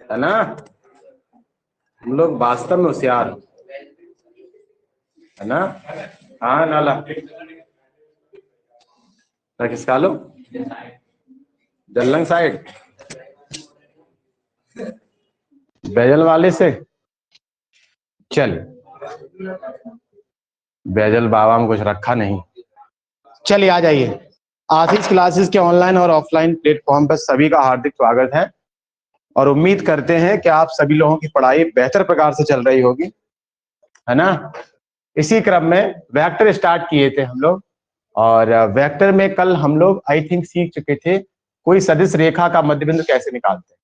है ना। हम लोग वास्तव में होशियार है ना। हाँ नाला किसका लो जल्लंग साइड बैजल वाले से। चल बैजल बाबा में कुछ रखा नहीं। चलिए आ जाइए। आशीष क्लासेस के ऑनलाइन और ऑफलाइन प्लेटफॉर्म पर सभी का हार्दिक स्वागत है और उम्मीद करते हैं कि आप सभी लोगों की पढ़ाई बेहतर प्रकार से चल रही होगी, है ना। इसी क्रम में वेक्टर स्टार्ट किए थे हम लोग और वेक्टर में कल हम लोग आई थिंक सीख चुके थे कोई सदिश रेखा का मध्यबिंदु कैसे निकालते हैं,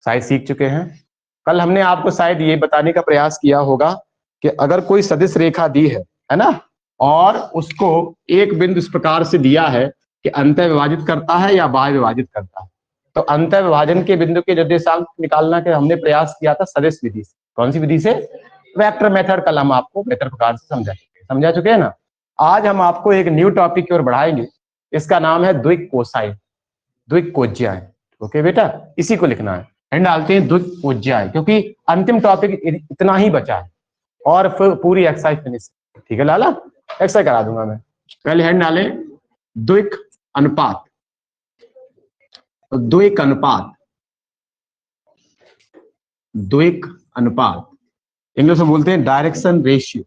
शायद सीख चुके हैं। कल हमने आपको शायद ये बताने का प्रयास किया होगा कि अगर कोई सदिश रेखा दी है ना, और उसको एक बिंदु इस प्रकार से दिया है कि अंत विभाजित करता है या बाह्य विभाजित करता है, तो अंत विभाजन के बिंदु के निर्देशांक निकालना के हमने प्रयास किया था सदिश विधि से। कौन सी विधि से? Vector method. कल हम आपको बेहतर प्रकार से समझा चुके हैं ना। आज हम आपको एक न्यू टॉपिक की ओर बढ़ाएंगे, इसका नाम है द्विक कोसाइन, द्विक कोज्याएं। ओके बेटा, इसी को लिखना है। एंड डालते हैं द्विक कोज्याएं क्योंकि अंतिम टॉपिक इतना ही बचा है और फिर पूरी एक्सरसाइज फिनिश। ठीक है लाला, एक्सरसाइज करा दूंगा मैं। पहले हैंड डालें द्विक अनुपात, द्विक अनुपात, द्विक अनुपात इंग्लिश में बोलते हैं direction ratio,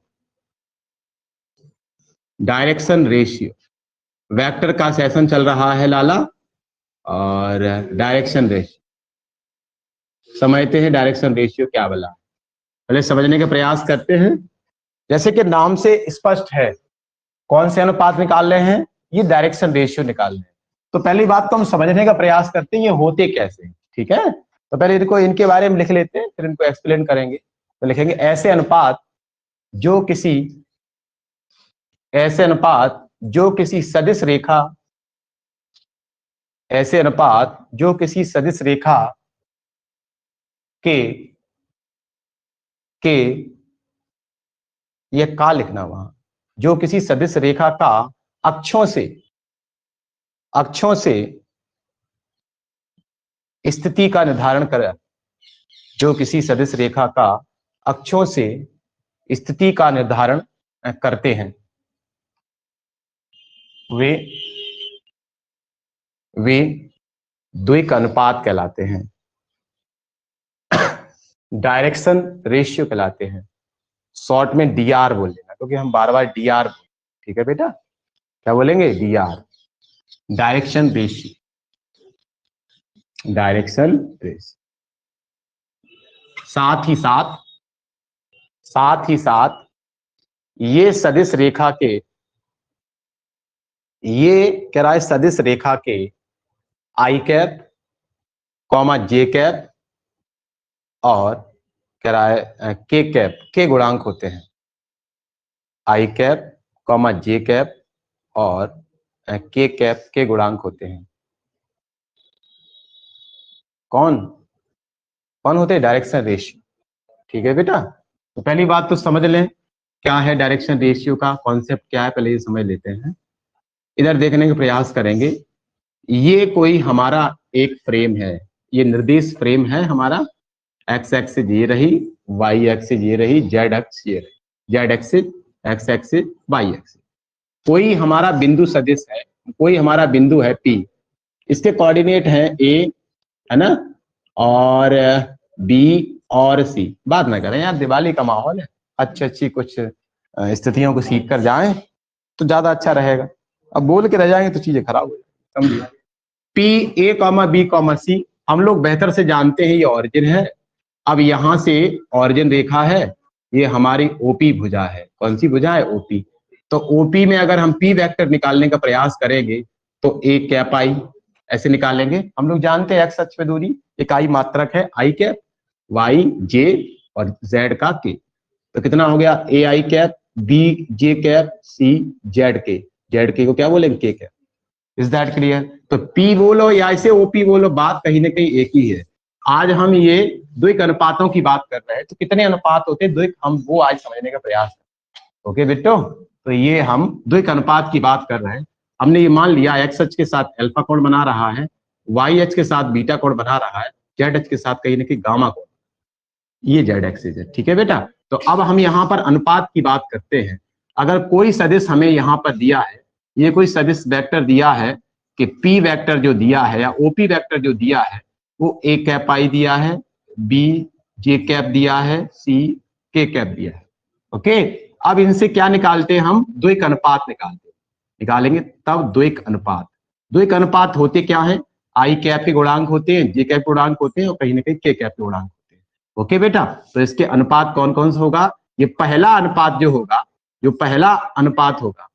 direction ratio. Vector का सेशन चल रहा है लाला और डायरेक्शन रेशियो समझते हैं। डायरेक्शन रेशियो क्या बोला, पहले समझने का प्रयास करते हैं। जैसे कि नाम से स्पष्ट है कौन से अनुपात निकाल रहे हैं, ये डायरेक्शन रेशियो निकाल रहे हैं। तो पहली बात तो हम समझने का प्रयास करते हैं ये होते कैसे, ठीक है। तो पहले इनको इनके बारे में लिख लेते हैं, फिर इनको एक्सप्लेन करेंगे। तो लिखेंगे ऐसे अनुपात जो किसी, ऐसे अनुपात जो किसी सदिश रेखा, ऐसे अनुपात जो किसी सदिश रेखा के ये का लिखना वहां, जो किसी सदिश रेखा का अक्षों से स्थिति का निर्धारण करे, जो किसी सदिश रेखा का अक्षों से स्थिति का निर्धारण करते हैं, वे द्विक अनुपात कहलाते हैं, डायरेक्शन रेशियो कहलाते हैं। शॉर्ट में डीआर बोल लेना क्योंकि हम बार बार डीआर, ठीक है बेटा, क्या बोलेंगे? DR, direction ratio, direction ratio. साथ ही साथ ये सदिश रेखा के, ये कह रहा है सदिश रेखा के आई कैप कॉमा जे कैप और कह रहा है के कैप के गुणांक होते हैं। आई कैप कॉमा जे कैप और के कैप के गुणांक होते हैं। कौन होते हैं? डायरेक्शन रेशियो, ठीक है बेटा। तो पहली बात तो समझ लें क्या है डायरेक्शन रेशियो का कॉन्सेप्ट, क्या है पहले ये समझ लेते हैं। इधर देखने का प्रयास करेंगे। ये कोई हमारा एक फ्रेम है, ये निर्देश फ्रेम है हमारा। एक्स एक्सिस ये रही, वाई एक्सिस ये रही, जेड एक्सिस ये रही, Z axis, X axis, Y axis. कोई हमारा बिंदु सदिश है, कोई हमारा बिंदु है पी, इसके कोऑर्डिनेट है ए, है ना, और बी और सी। बात ना करें यार, दिवाली का माहौल है, अच्छी कुछ स्थितियों को सीख कर जाएं तो ज्यादा अच्छा रहेगा। अब बोल के रह जाएंगे तो चीजें खराब हो जाएंगी, समझिए। P A comma B comma C हम लोग बेहतर से जानते हैं ये ऑरिजिन है। अब यहां से ऑरिजिन रेखा है, ये हमारी ओपी भुजा है। कौन सी भुजा है? ओपी। तो ओपी में अगर हम पी वेक्टर निकालने का प्रयास करेंगे तो ए कैप आई ऐसे निकालेंगे। हम लोग जानते हैं एक्स अक्ष पे दूरी इकाई मात्रक है आई कैप, वाई जे और जेड का के। तो कितना हो गया? ए आई कैप, बी जे कैप, सी जेड के। जेड के को क्या बोलेंगे? के कैप। Is that clear? तो पी बोलो या इसे ओपी बोलो, बात कहीं ना कहीं एक ही है। आज हम ये द्विक अनुपातों की बात कर रहे हैं, तो कितने अनुपात होते हैं द्विक, हम वो आज समझने का प्रयास करें। ओके बेटो, तो ये हम द्विक अनुपात की बात कर रहे हैं। हमने ये मान लिया एक्स अक्ष के साथ अल्फा कोण बना रहा है, वाई अक्ष के साथ बीटा कोण बना रहा है, जेड एच के साथ कहीं ना कहीं गामा कोण, ये जेड एक्सिस है। ठीक है बेटा, तो अब हम यहाँ पर अनुपात की बात करते हैं। अगर कोई सदिश हमें यहाँ पर दिया है, ये कोई सदिश वेक्टर दिया है कि पी वेक्टर जो दिया है या ओपी वेक्टर जो दिया है वो ए कैप आई दिया है, बी जे कैप दिया है, सी के कैप दिया है। ओके, अब इनसे क्या निकालते हैं हम? द्वैक अनुपात निकालेंगे तब द्वैक अनुपात। द्वैक अनुपात होते क्या है? आई कैप के गुणांक होते हैं, जे कैप गुणांक होते हैं और कहीं ना कहीं के कैप के गुणांक होते हैं। ओके बेटा, तो इसके अनुपात कौन कौन सा होगा? ये पहला अनुपात जो होगा, जो पहला अनुपात होगा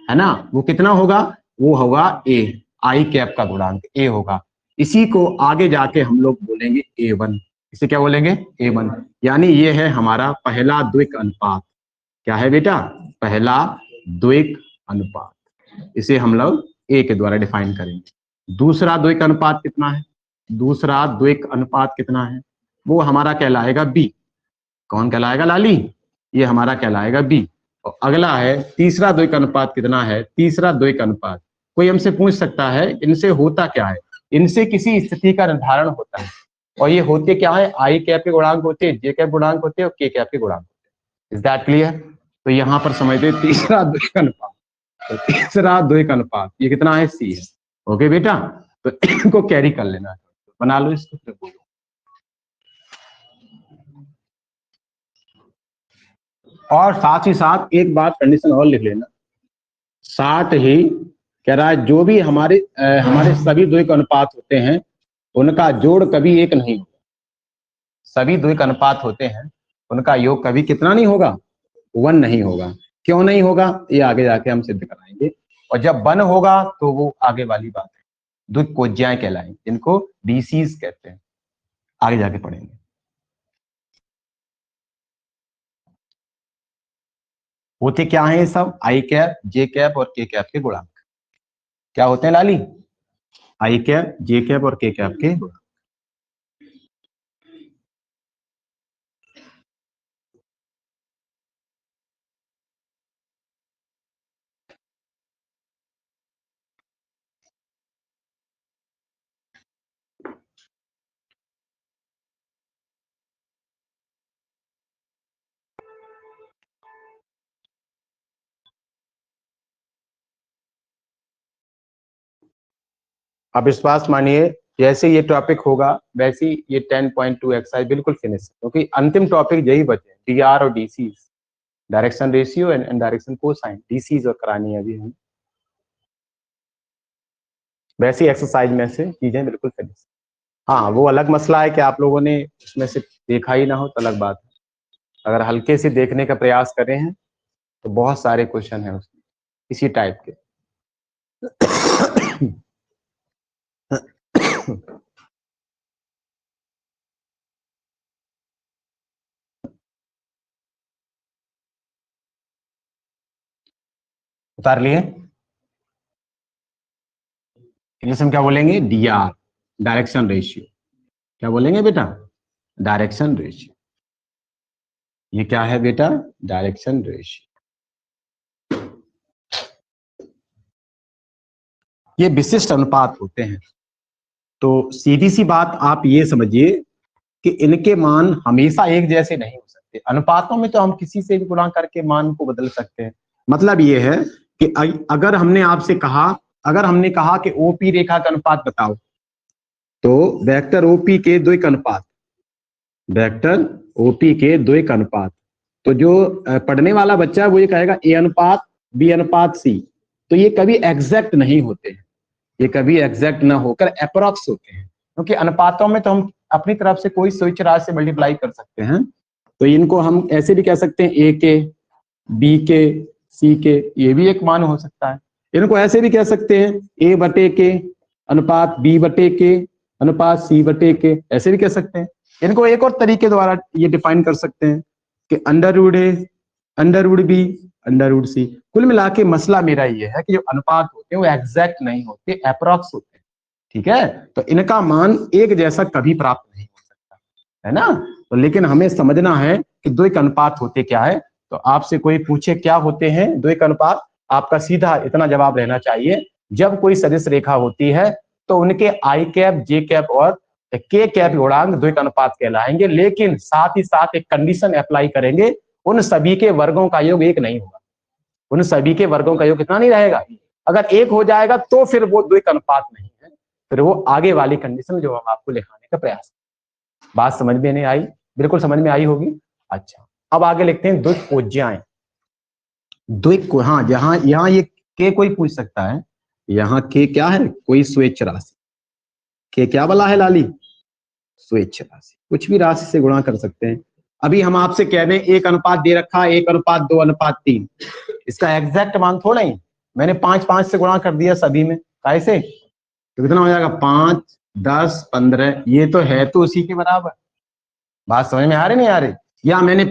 है ना, वो कितना होगा? वो होगा ए, आई कैप का गुणांक ए होगा। इसी को आगे जाके हम लोग बोलेंगे A1। इसे क्या बोलेंगे? A1। यानी ये है हमारा पहला द्वैक अनुपात। क्या है बेटा? पहला द्वैक अनुपात। इसे हम लोग ए के द्वारा डिफाइन करेंगे। दूसरा द्वैक अनुपात कितना है? दूसरा द्वैक अनुपात कितना है? वो हमारा कहलाएगा बी। कौन कहलाएगा लाली? ये हमारा कहलाएगा बी। और अगला है तीसरा द्वैक अनुपात कितना है? तीसरा द्वैक अनुपात कोई हमसे पूछ सकता है इनसे होता क्या है? इनसे किसी स्थिति का निर्धारण होता है और ये होते क्या है? आई कैप के गुणांक होते हैं, जे कैप गुणांक होते हैं और के कैप के गुणांक होते हैं। Is that clear? तो यहां पर समझते तीसरा द्वैक अनुपात, तो तीसरा द्वैक अनुपात ये कितना है? सी है। ओके बेटा, तो इनको कैरी कर लेना, बना लो इसको, फिर बोलो। और साथ ही साथ एक बात कंडीशन और लिख लेना, साथ ही कह रहा है जो भी हमारे सभी द्वैक अनुपात होते हैं उनका जोड़ कभी एक नहीं होगा। सभी द्वैक अनुपात होते हैं उनका योग कभी कितना नहीं होगा? 1 नहीं होगा। क्यों नहीं होगा? ये आगे जाके हम सिद्ध कराएंगे। और जब 1 होगा तो वो आगे वाली बात है, द्वैक कोज्याएं कहलाएंगे, जिनको डीसीज कहते हैं, आगे जाके पढ़ेंगे। होते क्या है ये सब? आई कैप, जे कैप और के कैप के गुणांक क्या होते हैं लाली? आई कैप, जे कैप और के कैप के गुणांक। अब विश्वास मानिए जैसे ये टॉपिक होगा वैसे ही ये 10.2 एक्सरसाइज बिल्कुल फिनिश है, क्योंकि अंतिम टॉपिक यही बचे, डीआर और DCs, direction ratio and direction cosine, DCs और करानी है अभी हम। वैसी एक्सरसाइज में से चीजें बिल्कुल फिनिश। हाँ, वो अलग मसला है कि आप लोगों ने उसमें से देखा ही ना हो तो अलग बात है। अगर हल्के से देखने का प्रयास करें हैं तो बहुत सारे क्वेश्चन है उसमें इसी टाइप के। उतार लिए? इंग्लिश में क्या बोलेंगे? DR, direction ratio. क्या बोलेंगे बेटा? Direction ratio. ये क्या है बेटा? Direction ratio. ये विशिष्ट अनुपात होते हैं। तो सीधी सी बात आप ये समझिए कि इनके मान हमेशा एक जैसे नहीं हो सकते। अनुपातों में तो हम किसी से भी गुणा करके मान को बदल सकते हैं। मतलब ये है कि अगर हमने आपसे कहा, अगर हमने कहा कि ओपी रेखा का अनुपात बताओ, तो वेक्टर ओपी के द्वैक अनुपात, वेक्टर ओपी के द्वैक अनुपात, तो जो पढ़ने वाला बच्चा है वो ये कहेगा ए अनुपात बी अनुपात सी। तो ये कभी एग्जैक्ट नहीं होते हैं, ये कभी एग्जैक्ट ना होकर अप्रोक्स होते हैं, क्योंकि अनुपातों में तो हम अपनी तरफ से कोई स्विच राशि से मल्टीप्लाई कर सकते हैं। तो इनको हम ऐसे भी कह सकते हैं ए के, बी के, सी के, ये भी एक मान हो सकता है। इनको ऐसे भी कह सकते हैं ए बटे के अनुपात बी बटे के अनुपात सी बटे के, ऐसे भी कह सकते हैं। इनको एक और तरीके द्वारा ये डिफाइन कर सकते हैं कि under root A, under root B, under root C. कुल मिला के मसला मेरा ये है कि जो अनुपात होते हैं वो एग्जैक्ट नहीं होते, अप्रोक्स होते हैं। ठीक है, तो इनका मान एक जैसा कभी प्राप्त नहीं हो सकता है ना। तो लेकिन हमें समझना है कि द्वैक अनुपात होते क्या है। तो आपसे कोई पूछे क्या होते हैं द्वैक अनुपात, आपका सीधा इतना जवाब रहना चाहिए, जब कोई सदिश रेखा होती है तो उनके आई कैप, जे कैप और के कैप गुणांक द्विक अनुपात कहलाएंगे, लेकिन साथ ही साथ एक कंडीशन अप्लाई करेंगे, उन सभी के वर्गों का योग एक नहीं होगा। उन सभी के वर्गों का योग कितना नहीं रहेगा, अगर एक हो जाएगा तो फिर वो द्विक अनुपात नहीं है, फिर वो आगे वाली कंडीशन जो हम आपको लिखाने का प्रयास। बात समझ में नहीं आई? बिल्कुल समझ में आई होगी। अच्छा, अब आगे लिखते हैं द्विक कोज्याएं। द्विक को, हाँ, जहां यहाँ ये के कोई पूछ सकता है, यहाँ के क्या है, कोई स्वेच्छ राशि। के क्या वाला है लाली, स्वेच्छ राशि, कुछ भी राशि से गुणा कर सकते हैं। अभी हम आपसे कह दें एक अनुपात दे रखा है, 1:2:3, इसका एग्जैक्ट मान थोड़ा ही, मैंने 5 से गुणा कर दिया सभी में, कैसे, तो कितना हो जाएगा, 5, 10, 15, ये तो है तो उसी के बराबर। बात समझ में आ रही नहीं आ रही? या मैंने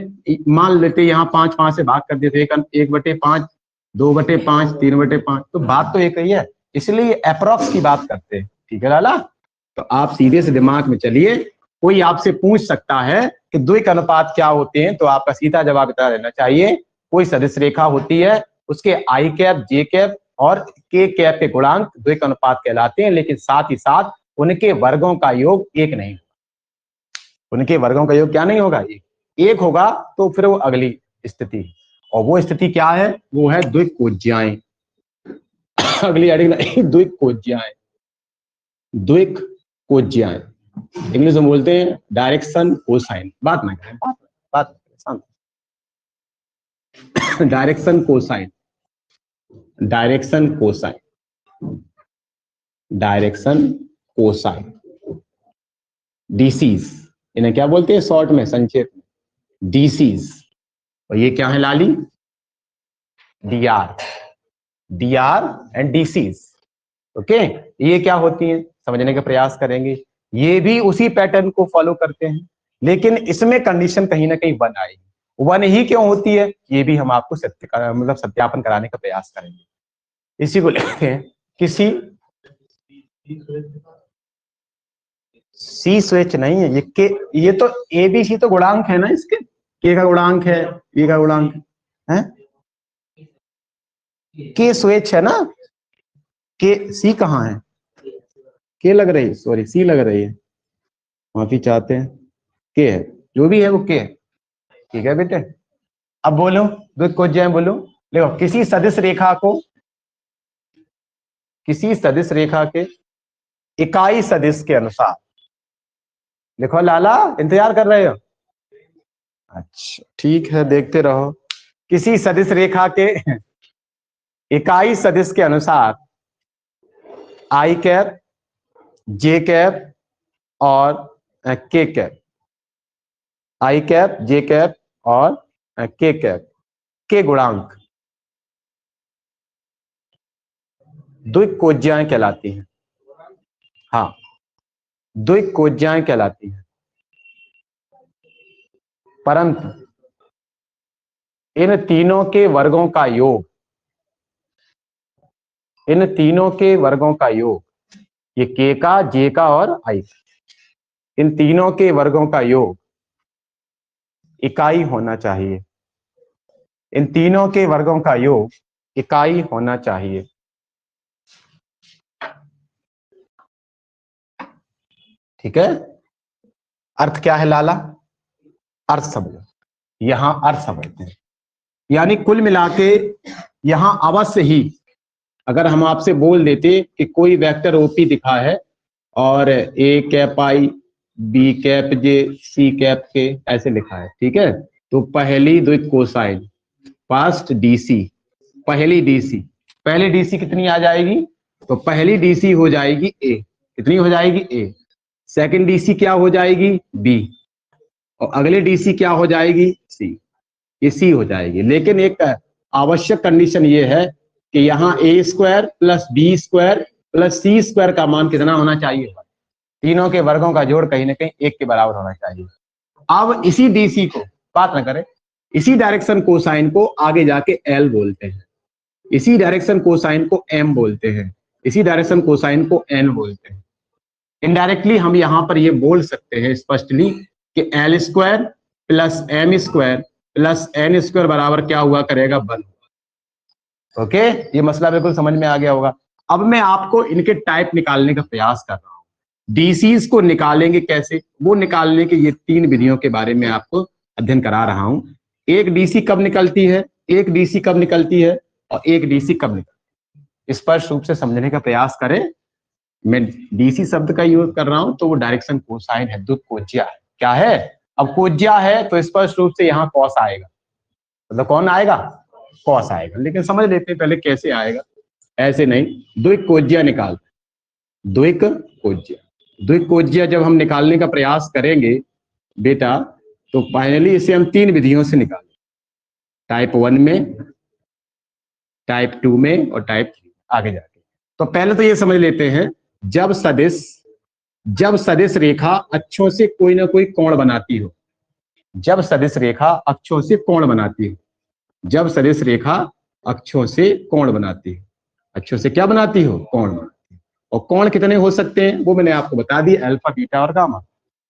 मान लेते यहाँ 5 से भाग कर देते, 1/5, 2/5, 3/5, तो बात तो एक ही है, इसलिए अप्रोक्स की बात करते हैं। ठीक है लाला, तो आप सीधे से दिमाग में चलिए, कोई आपसे पूछ सकता है कि द्विक अनुपात क्या होते हैं, तो आपका सीधा जवाब बता देना चाहिए, कोई सदिश रेखा होती है, उसके आई कैप, जे कैप और के कैप के गुणांक द्विक अनुपात कहलाते हैं, लेकिन साथ ही साथ उनके वर्गों का योग एक नहीं, उनके वर्गों का योग क्या नहीं होगा, एक होगा तो फिर वो अगली स्थिति, और वो स्थिति क्या है, वो है द्विक कोज्याएं। अगली हेडिंग द्विक कोज्याएं। द्विक कोज्याएं इंग्लिश में बोलते हैं डायरेक्शन कोसाइन। बात ना करें, बात शांत। Direction cosine, direction cosine, direction cosine, DCs, इन्हें क्या बोलते हैं शॉर्ट में, संक्षेप में, डीसीज। और ये क्या है लाली, DR, DR and DCs. Okay, ये क्या होती हैं समझने का प्रयास करेंगे। ये भी उसी पैटर्न को फॉलो करते हैं, लेकिन इसमें कंडीशन कहीं ना कहीं 1 आएगी। 1 ही क्यों होती है, ये भी हम आपको सत्यापन कराने का प्रयास करेंगे। इसी को लिखते हैं किसी सी स्वेच्छ नहीं है, ये तो एबीसी तो गुणांक है ना, इसके के का गुणांक है, ए का गुणांक है, के स्वेच्छ है ना, के सी कहाँ है, के लग रही, सॉरी सी लग रही है, माफी चाहते हैं, के है, जो भी है वो के है। ठीक है बेटे, अब बोलो द्विक कोज्याएं बोलो। देखो किसी सदिश रेखा को, किसी सदिश रेखा के इकाई सदिश के अनुसार, देखो लाला इंतजार कर रहे हो, अच्छा ठीक है देखते रहो। किसी सदिश रेखा के इकाई सदिश के अनुसार आई कैप, जे कैप और के कैप, आई कैप, जे कैप और के कैप के गुणांक द्विक कोज्याएं कहलाती हैं। हाँ, द्विक कोज्याएं कहलाती हैं, परंतु इन तीनों के वर्गों का योग, इन तीनों के वर्गों का योग, ये के का, जे का और आई, इन तीनों के वर्गों का योग इकाई होना चाहिए, इन तीनों के वर्गों का योग इकाई होना चाहिए। ठीक है, अर्थ क्या है लाला, अर्थ समझो, यहां अर्थ समझते हैं, यानी कुल मिलाके यहां अवश्य ही अगर हम आपसे बोल देते कि कोई वेक्टर ओपी दिखा है और A cap I, B cap J, C cap के, ऐसे लिखा है, ठीक है, तो पहली द्विक कोसाइन, फर्स्ट डीसी, पहली डीसी, पहली डीसी कितनी आ जाएगी, तो पहली डीसी हो जाएगी ए, कितनी हो जाएगी ए, सेकंड डीसी क्या हो जाएगी बी, और अगले डीसी क्या हो जाएगी सी, ये सी हो जाएगी। लेकिन एक आवश्यक कंडीशन ये है कि यहाँ A square plus B square plus C square का मान कितना होना चाहिए, तीनों के वर्गों का जोड़ कहीं ना कहीं 1 के बराबर होना चाहिए। अब इसी डीसी को, बात ना करें, इसी डायरेक्शन कोसाइन को आगे जाके एल बोलते हैं, इसी डायरेक्शन कोसाइन को एम बोलते हैं, इसी डायरेक्शन कोसाइन को एन बोलते हैं। इनडायरेक्टली हम यहां पर ये बोल सकते हैं स्पष्टली कि L square plus M square plus N square बराबर क्या हुआ करेगा, 1। ओके, ये मसला बिल्कुल समझ में आ गया होगा। अब मैं आपको इनके टाइप निकालने का प्रयास कर रहा हूं। डीसीज को निकालेंगे कैसे, वो निकालने के ये 3 विधियों के बारे में आपको अध्ययन करा रहा हूं। एक डीसी कब निकलती है, एक डीसी कब निकलती है और एक डीसी कब निकलती है, स्पष्ट रूप से समझने का प्रयास करें। मैं डीसी शब्द का यूज कर रहा हूं तो वो डायरेक्शन कोसाइन है, द्युतकोज्या है। क्या है, अब कोज्या है तो स्पष्ट रूप से यहाँ कॉस आएगा, मतलब कौन आएगा, कॉस आएगा। लेकिन समझ लेते हैं पहले कैसे आएगा, ऐसे नहीं, द्विकोज्या निकाल, द्विकोज्या जब हम निकालने का प्रयास करेंगे बेटा तो फाइनली इसे हम 3 विधियों से निकालें, टाइप 1 में, टाइप 2 में और टाइप 3 आगे जाके। तो पहले तो ये समझ लेते हैं, जब सदिश रेखा अक्षों से कोई ना कोई कोण बनाती हो, जब सदिश रेखा अक्षों से कोण बनाती है, जब सदिश रेखा अक्षों से कोण बनाती है, अक्षों से क्या बनाती हो, कोण बनाती है। और कोण कितने हो सकते हैं वो मैंने आपको बता दिया, अल्फा, बीटा और गामा।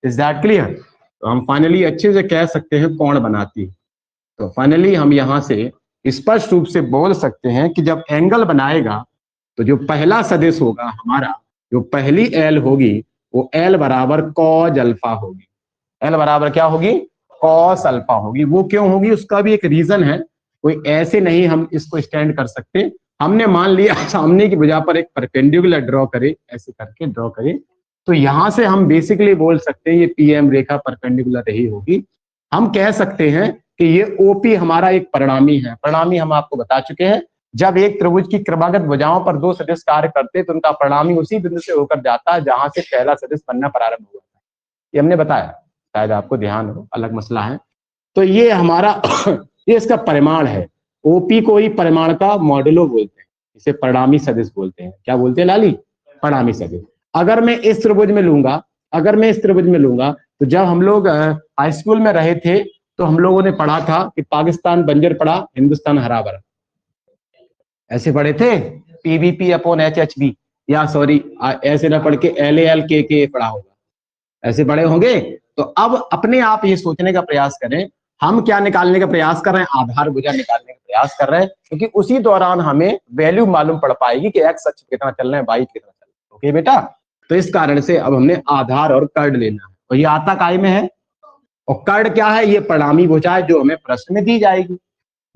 Is that clear? तो हम फाइनली अच्छे से कह सकते हैं कोण बनाती है। तो फाइनली हम यहां से स्पष्ट रूप से बोल सकते हैं कि जब एंगल बनाएगा तो जो पहला सदिश होगा हमारा, जो पहली एल होगी वो एल बराबर कॉज अल्फा होगी। एल बराबर क्या होगी, कॉस अल्फा होगी। वो क्यों होगी, उसका भी एक रीजन है, कोई ऐसे नहीं हम इसको स्टैंड कर सकते। हमने मान लिया सामने की भुजा पर एक परपेंडिकुलर ड्रॉ करे, ऐसे करके ड्रॉ करे, तो यहां से हम बेसिकली बोल सकते हैं ये पीएम रेखा परपेंडिकुलर ही होगी। हम कह सकते हैं कि ये ओपी हमारा एक परिणामी है। परिणामी हम आपको बता चुके हैं, जब एक त्रिभुज की क्रमागत भुजाओं पर 2 सदिश कार्य करते तो उनका परिणामी उसी बिंदु से होकर जाता है जहां से पहला सदिश बनना प्रारंभ हुआ था। ये हमने बताया, शायद आपको ध्यान हो, अलग मसला है। तो ये हमारा ये इसका परिमाण है। ओपी को ही परिमाण का मॉडुलो बोलते हैं, इसे परिणामी सदिश बोलते हैं। क्या बोलते हैं लाली, परिणामी सदिश। अगर मैं इस त्रिभुज में लूंगा, अगर मैं इस त्रिभुज में लूंगा, तो जब हम लोग हाई स्कूल में रहे थे तो हम लोगों ने पढ़ा था कि पाकिस्तान बंजर पड़ा, हिंदुस्तान हरा भरा, ऐसे पढ़े थे, पीवीपी अपॉन एचएचबी, या सॉरी ऐसे ना पढ़ के LALKK पढ़ा होगा, ऐसे पढ़े होंगे। तो अब अपने आप ये सोचने का प्रयास करें, हम क्या निकालने का प्रयास कर रहे हैं, आधार भुजा निकालने का प्रयास कर रहे हैं, क्योंकि उसी दौरान हमें वैल्यू मालूम पड़ पाएगी कि एक्स अक्ष कितना चल रहा है, वाई कितना चल रहा है। ओके बेटा, तो इस कारण से अब हमने आधार और कर्ड लेना है, और ये आता काय में है, और कर्ड क्या है, ये परिणामी भुजा है जो हमें प्रश्न में दी जाएगी,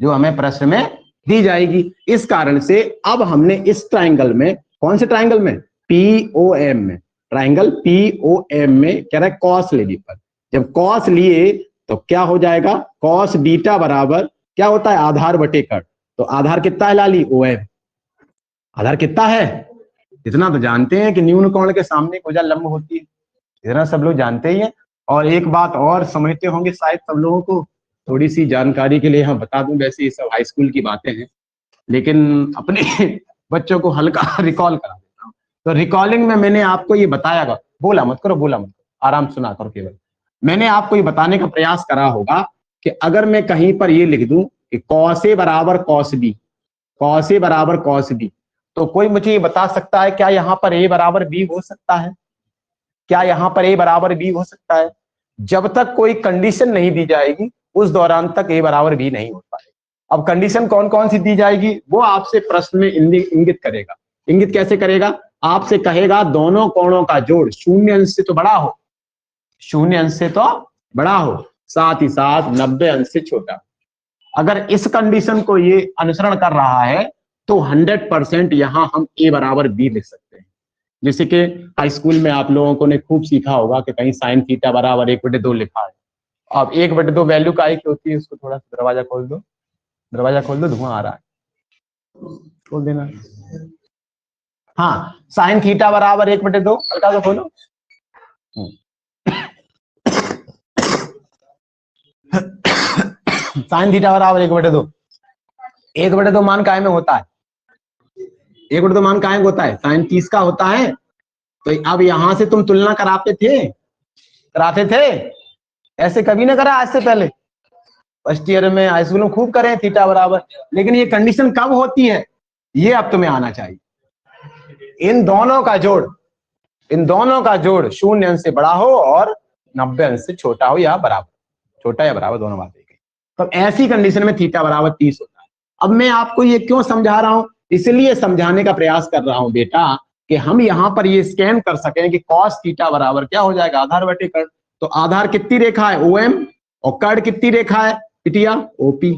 जो हमें प्रश्न में दी जाएगी। इस कारण से अब हमने इस ट्राइंगल में, कौन से ट्राइंगल में, POM में, ट्राइंगल POM में कह रहा है कॉस लेने पर, जब कॉस लिए तो क्या हो जाएगा, कॉस बीटा बराबर क्या होता है, आधार बटे कर्ड। तो आधार कितना है लाली, OM, आधार कितना है, इतना तो जानते हैं कि न्यून कोण के सामने भुजा लंब होती है, इतना सब लोग जानते ही हैं। और एक बात और समझते होंगे शायद सब लोगों को, थोड़ी सी जानकारी के लिए हम बता दूं, वैसे ये सब हाई स्कूल की बातें हैं लेकिन अपने बच्चों को हल्का रिकॉल करा देता हूं। तो रिकॉलिंग में मैंने आपको ये बताया, बोला मत करो, बोला मत करो, आराम सुना करो केवल। मैंने आपको ये बताने का प्रयास करा होगा कि अगर मैं कहीं पर ये लिख दूं कि कॉस ए बराबर कॉस बी, कॉस ए बराबर कॉस बी, तो कोई मुझे ये बता सकता है क्या यहाँ पर ए बराबर बी हो सकता है, क्या यहाँ पर ए बराबर बी हो सकता है? जब तक कोई कंडीशन नहीं दी जाएगी उस दौरान तक ए बराबर बी नहीं हो पाएगा। अब कंडीशन कौन कौन सी दी जाएगी वो आपसे प्रश्न में इंगित करेगा। इंगित कैसे करेगा, आपसे कहेगा दोनों कोणों का जोड़ 0 अंश से तो बड़ा हो, 0 अंश से तो बड़ा हो, साथ ही साथ 90 अंश से छोटा। अगर इस कंडीशन को ये अनुसरण कर रहा है तो 100% यहां हम ए बराबर बी लिख सकते हैं। जैसे कि हाई स्कूल में आप लोगों ने खूब सीखा होगा कि कहीं साइन थीटा बराबर 1/2 लिखा है। अब 1/2 वैल्यू का आई होती है, उसको थोड़ा सा दरवाजा खोल दो, दरवाजा खोल दो, धुआं आ रहा है, खोल देना। हाँ, साइन थीटा बराबर 1/2, हल्का सा खोलो। साइन थीटा बराबर 1/2, 1/2 मान काय में होता है, 1/2 मान काय में होता है, साइन 30 का होता है। तो अब यहां से तुम तुलना कराते थे, ऐसे कभी ना करा आज से पहले, फर्स्ट ईयर में हाई स्कूल में खूब करें थीटा बराबर, लेकिन ये कंडीशन कब होती है ये अब तुम्हें आना चाहिए। इन दोनों का जोड़ 0 अंश से बड़ा हो और 90 अंश से छोटा हो या बराबर, छोटा या बराबर दोनों बातें। तो ऐसी कंडीशन में थीटा बराबर 30 होता है। अब मैं आपको ये क्यों समझा रहा हूं, इसलिए समझाने का प्रयास कर रहा हूं बेटा कि हम यहाँ पर ये स्कैन कर सकें कि cos थीटा बराबर क्या हो जाएगा, आधार बटे कर्ण। तो आधार कितनी रेखा है, OM, और कर्ण कितनी रेखा है बिटिया, OP।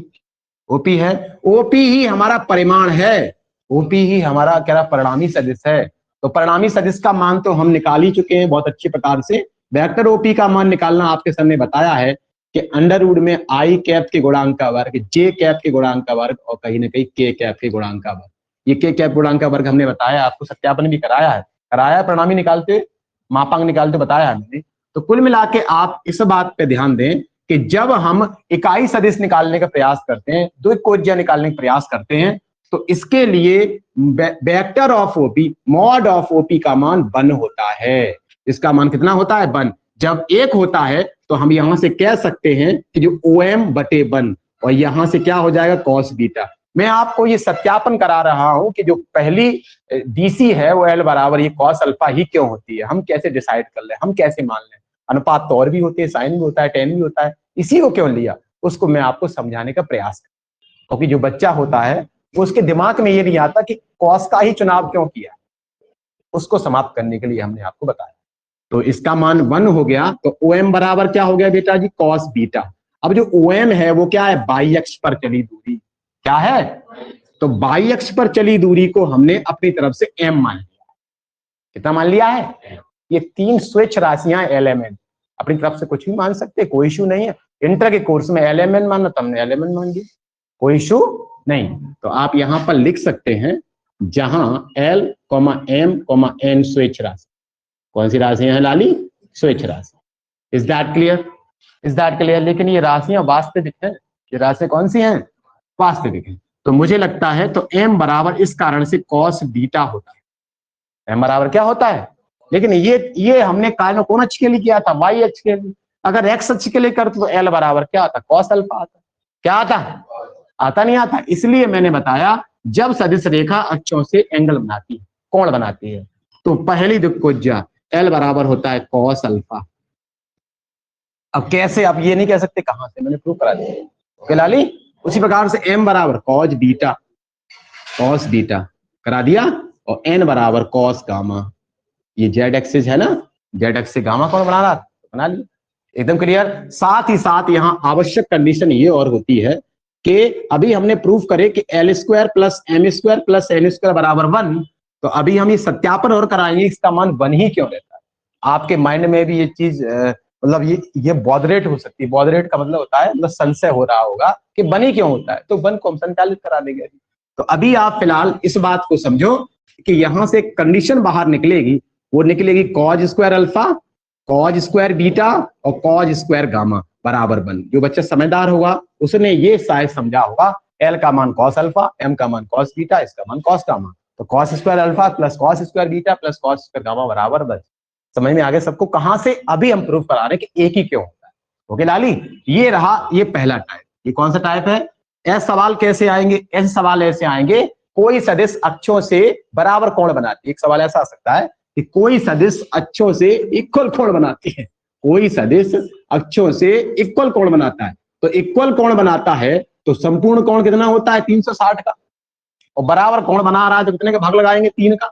OP है, OP ही हमारा परिमाण है, OP ही हमारा क्या परिणामी सदिश है। तो परिणामी सदिश का मान तो हम निकाल ही चुके हैं बहुत अच्छे प्रकार से। वेक्टर OP का मान निकालना आपके सामने बताया है कि अंडर रूट में I कैप के गुणांक का वर्ग, J कैप के गुणांक का वर्ग, और कहीं ना कहीं K कैप के गुणांक का वर्ग। ये K कैप गुणांक का वर्ग हमने बताया, आपको सत्यापन भी कराया है परिणामी निकालते, मापांक निकालते बताया हमने। तो कुल मिला के आप इस बात पे ध्यान दें कि जब हम इकाई सदिश निकालने का प्रयास करते हैं, द्विकोज्या निकालने का प्रयास करते हैं, तो इसके लिए vector of OP, mod of OP का मान 1 होता है। इसका मान कितना होता है, 1। जब 1 होता है तो हम यहां से कह सकते हैं कि जो OM बटे 1, और यहां से क्या हो जाएगा, cos बीटा। मैं आपको ये सत्यापन करा रहा हूं कि जो पहली DC है वो L बराबर ये cos अल्फा ही क्यों होती है, हम कैसे डिसाइड कर ले, हम कैसे मान लें। अनुपात तो और भी होते हैं, साइन भी होता है, टेन भी होता है, इसी को क्यों लिया, उसको मैं आपको समझाने का प्रयास कर, क्योंकि जो बच्चा होता है वो उसके दिमाग में ये नहीं आता कि कॉस का ही चुनाव क्यों किया, उसको समाप्त करने के लिए हमने आपको बताया। तो इसका मान 1 हो गया, तो OM बराबर क्या हो गया बेटा जी, cos बीटा। अब जो OM है वो क्या है, बाई अक्ष पर चली दूरी, क्या है, तो बाई अक्ष पर चली दूरी को हमने अपनी तरफ से M मान लिया। कितना मान लिया है, ये 3 स्वेच्छ राशियां LMN, अपनी तरफ से कुछ भी मान सकते, कोई इशू नहीं है। इंटर के कोर्स में LMN माना तो हमने LMN मान लिया, कोई इशू नहीं। तो आप यहां पर लिख सकते हैं जहां L, M, N स्वेच्छ राशि, कौन सी राशियां हैं लाली, स्वेच्छ राशि। Is that clear, is that clear. लेकिन ये राशियां वास्तविक हैं, ये राशियां कौन सी हैं, वास्तविक हैं। तो मुझे लगता है तो M बराबर इस कारण से cos बीटा होता है, M बराबर क्या होता है। लेकिन ये हमने कारण कौन अक्ष के लिए किया था, Y अक्ष के लिए। अगर X अक्ष के लिए करते तो L बराबर क्या आता, cos अल्फा आता, क्या आता नहीं आता। इसलिए मैंने बताया जब सदिश रेखा अक्षों से एंगल बनाती है, कोण बनाती है, तो पहली दिक्कोज्या L बराबर होता है cos अल्फा। अब कैसे, आप ये नहीं कह सकते कहां से, मैंने प्रूव करा दिया फिलहाली। उसी प्रकार से M बराबर cos बीटा करा दिया, और N बराबर cos गामा। ये Z एक्सिस है ना, Z एक्सिस से गामा कौन बना रहा, बना लिया, एकदम क्लियर। साथ ही साथ यहाँ आवश्यक कंडीशन ये और होती है कि अभी हमने प्रूफ करे कि L² plus M² plus N² बराबर 1। तो अभी हम ये सत्यापन और कराएंगे इसका मान 1 ही क्यों रहता है। आपके माइंड में भी ये चीज मतलब ये बॉदरेट हो सकती है। बॉदरेट का मतलब होता है मतलब संशय हो रहा होगा कि 1 ही क्यों होता है, तो 1 को हम संचालित करा देंगे। तो अभी आप फिलहाल इस बात को समझो कि यहां से कंडीशन बाहर निकलेगी, वो निकलेगी cos² अल्फा, cos² बीटा और cos² गामा बराबर 1। जो बच्चा समझदार होगा उसने ये शायद समझा होगा, L का मान cos अल्फा, M का मान cos बीटा, इसका मान cos गामा। तो cos² alpha plus cos² beta plus cos² gamma बराबर 1। समझ में आगे सबको, कहां से अभी हम प्रूफ करा रहे हैं कि एक ही क्यों होता है। ओके लाली, ये रहा ये पहला टाइप। ये कौन सा टाइप है, ऐसे सवाल कैसे आएंगे, ऐसे सवाल ऐसे आएंगे, कोई सदिश अक्षों से बराबर कोण बनाती है। एक सवाल ऐसा आ सकता है कि कोई सदिश अक्षों से इक्वल कोण बनाती है, कोई सदिश अक्षों से इक्वल कोण बनाता है। तो इक्वल कोण बनाता है तो संपूर्ण कोण कितना होता है, 360 का, और बराबर कोण बना रहा है तो कितने का भाग लगाएंगे, 3 का।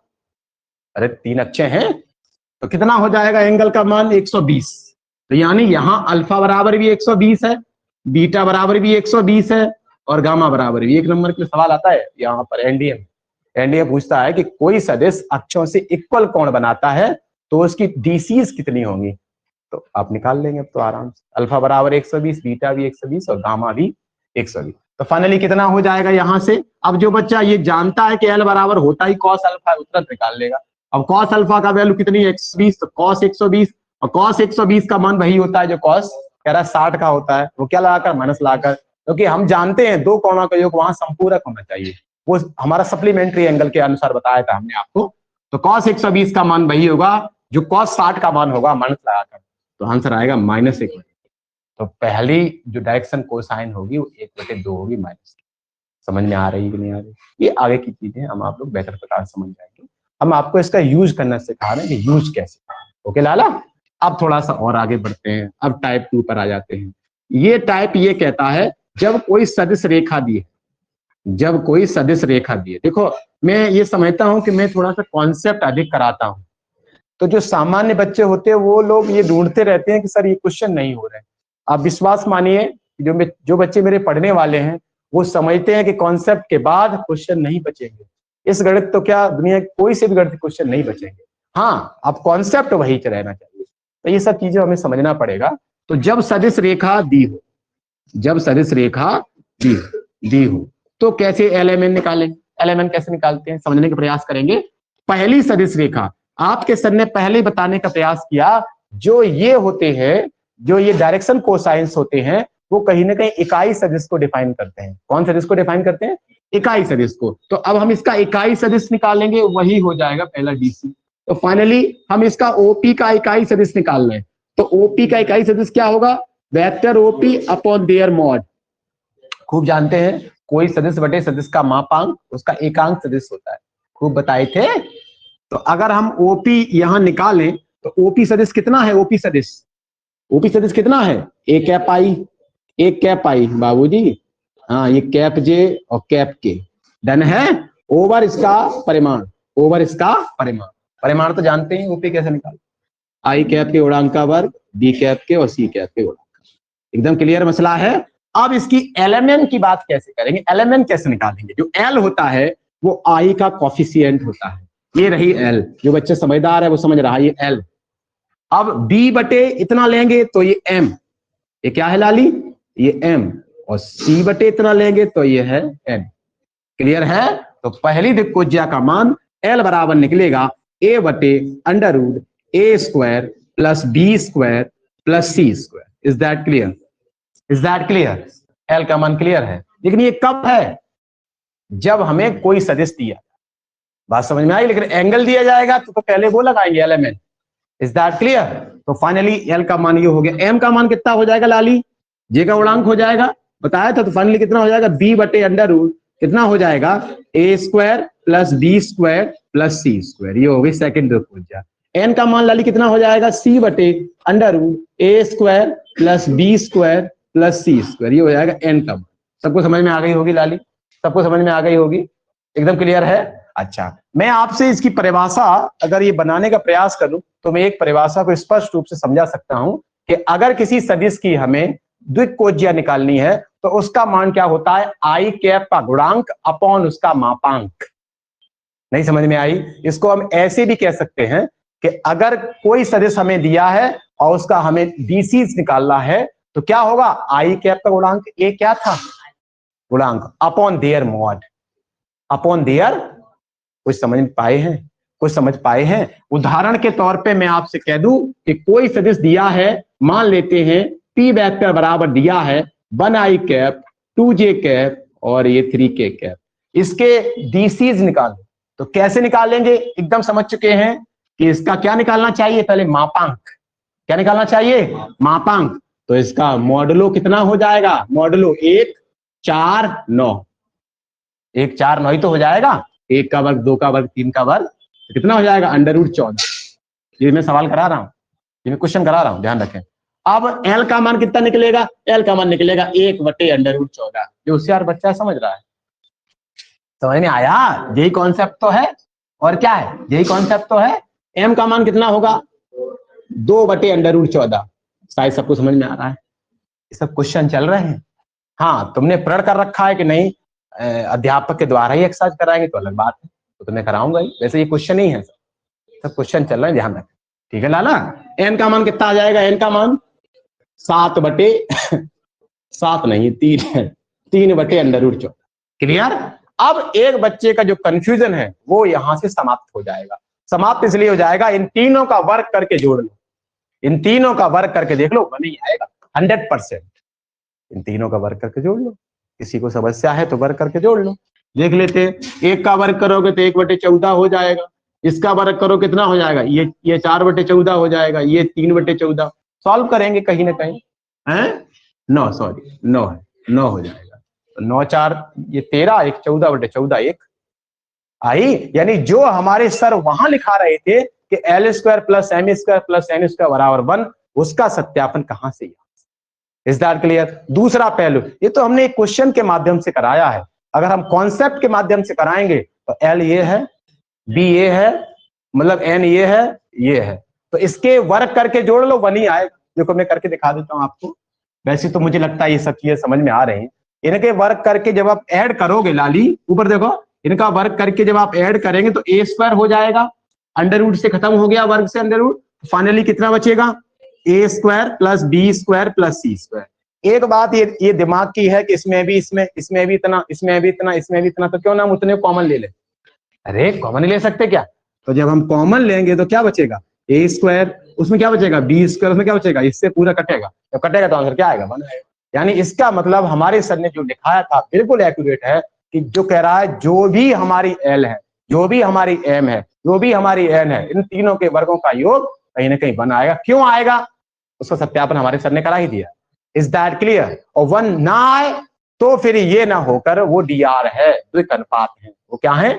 अरे 3 अक्षे हैं तो कितना हो जाएगा एंगल का मान, 120। तो यानी यहां अल्फा बराबर भी 120 है, बीटा बराबर भी 120 है, और गामा बराबर भी। 1 नंबर के सवाल आता है यहाँ पर एनडीए पूछता है कि कोई सदिश अक्षों से इक्वल कोण बनाता है तो उसकी डीसीज कितनी होंगी। तो आप निकाल लेंगे अब तो आराम से, अल्फा बराबर 120, बीटा भी 120 और गामा भी 120। तो फाइनली कितना हो जाएगा यहाँ से। अब जो बच्चा ये जानता है कि L बराबर होता ही cos अल्फा, उत्तर निकाल लेगा। अब cos अल्फा का वैल्यू कितनी है, 120, तो cos 120, और cos 120 का मान वही होता है जो cos कह रहा है 60 का होता है। वो क्या लगाकर, माइनस लगाकर, क्योंकि हम जानते हैं 2 कोणों का योग वहां संपूरक होना चाहिए, वो हमारा सप्लीमेंट्री एंगल के अनुसार बताया था हमने आपको। तो cos 120 का मान वही होगा जो cos 60 का मान होगा, माइनस लगाकर। तो आंसर आएगा -1। तो पहली जो डायरेक्शन कोसाइन होगी वो 1/2 होगी माइनस। समझ में आ रही कि नहीं आ रही, ये आगे की चीजें हम आप लोग बेहतर प्रकार समझ जाएंगे। हम आपको इसका यूज करना सिखा रहे हैं कि यूज कैसे। ओके लाला, अब थोड़ा सा और आगे बढ़ते हैं, अब टाइप 2 पर आ जाते हैं। ये टाइप ये कहता है जब कोई सदिश रेखा दी है, जब कोई सदिश रेखा दिए, देखो मैं ये समझता हूं कि मैं थोड़ा सा कॉन्सेप्ट अधिक कराता हूं, तो जो सामान्य बच्चे होते हैं वो लोग ये ढूंढते रहते हैं कि सर ये क्वेश्चन नहीं हो रहे हैं। आप विश्वास मानिए, जो बच्चे मेरे पढ़ने वाले हैं वो समझते हैं कि कॉन्सेप्ट के बाद क्वेश्चन नहीं बचेंगे। इस गणित तो क्या दुनिया के कोई से भी गणित क्वेश्चन नहीं बचेंगे। हाँ, अब कॉन्सेप्ट वही रहना चाहिए। तो ये सब चीजें हमें समझना पड़ेगा। तो जब सदिश रेखा दी हो, जब सदिश रेखा दी हो तो कैसे एलएमएन निकालेंगे? एलएमएन कैसे निकालते हैं समझने का प्रयास करेंगे। पहली सदिश रेखा आपके सर ने पहले बताने का प्रयास किया, जो ये होते हैं, जो ये डायरेक्शन कोसाइंस होते हैं, वो कहीं ना कहीं इकाई सदिश को डिफाइन करते हैं। कौन सदिश को डिफाइन करते हैं? इकाई सदिश को। तो अब हम इसका इकाई सदिश निकालेंगे, वही हो जाएगा पहला डीसी। तो फाइनली हम इसका ओपी का इकाई सदिश निकाल रहे हैं। तो ओपी का इकाई सदिश क्या होगा? Vector OP upon their mod. खूब जानते हैं, कोई सदिश बटे सदिश का मापांक उसका एकांक सदिश होता है, खूब बताए थे। तो अगर हम ओपी यहां निकालें तो ओपी सदिश कितना है? ओपी सदिश कितना है? ए कैप आई, एक कैप आई बाबूजी, हाँ ये कैप जे और कैप के, डन है। ओवर इसका परिमाण, ओवर इसका परिमाण, परिमाण तो जानते हैं ओपी कैसे निकाल, आई कैप के गुणांक का वर्ग, बी कैप के और सी कैप के गुणांक का। एकदम क्लियर मसला है। अब इसकी एलएमएन की बात कैसे करेंगे? एलएमएन कैसे निकालेंगे? जो एल होता है वो आई का कॉफिशिएंट होता है। ये रही एल, जो बच्चे समझदार है वो समझ रहा है, ये एल। अब बी बटे इतना लेंगे तो ये एम, ये क्या है लाली? ये एम। और सी बटे इतना लेंगे तो ये है एन। क्लियर है? तो पहली दिक्कोज्या का मान एल बराबर निकलेगा ए बटे under root A square plus B square plus C square. Is that clear? Is that clear? L का मान क्लियर है। लेकिन ये कब है? जब हमें कोई सदिश दिया, बात समझ में आई? लेकिन एंगल दिया जाएगा तो पहले वो लगाएंगे एलिमेंट। Is that clear? तो फाइनली एल का मान ये हो गया। एम का मान कितना हो जाएगा लाली? जे का गुणांक हो जाएगा, बताया था। तो फाइनली कितना हो जाएगा? बी बटे अंडर रूट कितना हो जाएगा? A square plus B square plus C square. ये हो गई सेकंड दिक्कोज्या। एन का मान लाली कितना हो जाएगा? सी बटे अंडर रूट ए square plus B square plus सी स्क्वायर। ये हो जाएगा एन का मान। सबको समझ में आ गई होगी लाली? सबको समझ में आ गई होगी? एकदम क्लियर है? अच्छा, मैं आपसे इसकी परिभाषा अगर ये बनाने का प्रयास करूं तो मैं एक परिभाषा को स्पष्ट रूप से समझा सकता हूं कि अगर किसी सदिश की हमें द्विकोज्या निकालनी है तो उसका मान क्या होता है? आई कैप का गुणांक अपॉन उसका मापांक। नहीं समझ में आई? इसको हम ऐसे भी कह सकते हैं कि अगर कोई सदिश हमें दिया है और उसका हमें डीसीज निकालना है तो क्या होगा? आई कैप का गुणांक ए क्या था? गुणांक upon their mod, upon their. कुछ समझ पाए हैं? कुछ समझ पाए हैं? उदाहरण के तौर पे मैं आपसे कह दूं कि कोई सदिश दिया है, मान लेते हैं पी वेक्टर बराबर दिया है 1i कैप 2j कैप और ये 3k कैप। इसके डीसीज निकालो। तो कैसे निकालेंगे? एकदम समझ चुके हैं कि इसका क्या निकालना चाहिए? पहले मापांक। क्या निकालना चाहिए? मापांक। तो इसका मॉडुलो कितना हो जाएगा? मॉडुलो 1 4 9, 1 4 9 ही तो हो जाएगा। 1 का वर्ग, 2 का वर्ग, 3 का वर्ग, तो कितना हो जाएगा? Under root 14। ये मैं सवाल करा रहा हूं, ये मैं क्वेश्चन करा रहा हूं, ध्यान रखें। अब एल का मान कितना निकलेगा? एल का मान निकलेगा 1 बटे अंडर रूट 14। जो होशियार बच्चा समझ रहा है, समझ में आया? यही कॉन्सेप्ट तो है, और क्या है? यही कॉन्सेप्ट तो है। एम का मान कितना होगा? 2 बटे अंडर रूट 14। शायद सबको समझ में आ रहा है? ये सब क्वेश्चन चल रहे हैं। हाँ, तुमने प्रण कर रखा है कि नहीं अध्यापक के द्वारा ही एक्सरसाइज कराएंगे तो अलग बात है, तो तुम्हें कराऊंगा ही। वैसे ये क्वेश्चन ही है, सब क्वेश्चन चल रहे हैं, ध्यान रखें। ठीक है लाला? एन का मान कितना आ जाएगा? एन का मान 7 बटे 7 नहीं 3 है, 3 बटे अंडर रूट 14। क्लियर? अब एक बच्चे का जो कंफ्यूजन है वो यहां से समाप्त हो जाएगा। समाप्त इसलिए हो जाएगा, इन तीनों का वर्क करके जोड़ लो, इन तीनों का वर्क करके देख लो, बन ही आएगा 100%। इन तीनों का वर्क करके जोड़ लो। किसी को समस्या है तो वर्क करके जोड़ लो। देख लेते हैं, 1 का वर्क करोगे तो 1 बटे 14 हो जाएगा। इसका वर्क करो कितना हो जाएगा? ये 4 बटे 14 हो जाएगा, ये 3 बटे 14। सॉल्व करेंगे कहीं ना कहीं, है 9, सॉरी 9 है, 9 हो जाएगा। तो 9 4 ये 13, 1 14 बटे 14 1 आई। यानी जो हमारे सर वहां लिखा रहे थे कि L square plus M square plus N square बराबर 1, उसका सत्यापन कहां से? Is that clear? दूसरा पहलू, ये तो हमने एक क्वेश्चन के माध्यम से कराया है। अगर हम कॉन्सेप्ट के माध्यम से कराएंगे तो एल ये है, बी ये है, मतलब एन ये है, तो इसके वर्क करके जोड़ लो 1 ही आएगा। देखो मैं करके दिखा देता हूं आपको, वैसे तो मुझे लगता है ये सब चीजें समझ में आ रही हैं। इनके वर्क करके जब आप ऐड करोगे लाली, ऊपर देखो, इनका वर्क करके जब आप ऐड करेंगे तो ए स्क्वायर हो जाएगा, अंडर रूट से खत्म हो गया, वर्ग से अंडर रूट, फाइनली कितना बचेगा, a square plus B square plus C square. एक बात ये दिमाग की है कि इसमें भी इतना, इसमें भी इतना, तो क्यों ना हम उतने कॉमन ले ले। अरे कॉमन ले सकते क्या, तो जब हम कॉमन लेंगे तो क्या बचेगा, ए स्क्वायर, उसमें क्या बचेगा बी स्क्वायर, उसमें क्या बचेगा, इससे पूरा कटेगा, जब कटेगा तो आंसर क्या आएगा, 1 आएगा। यानी इसका मतलब हमारे सर ने जो लिखाया था बिल्कुल एक्यूरेट है, कि जो कह रहा है जो भी हमारी एल है, जो भी हमारी एम है, जो भी हमारी एन है, इन तीनों के वर्गों का योग कहीं ना कहीं 1 आएगा। क्यों आएगा, उसका सत्यापन हमारे सर ने करा ही दिया। Is that clear. और 1 ना आए तो फिर ये ना होकर वो डी आर है, द्विक अनुपात है, वो क्या है,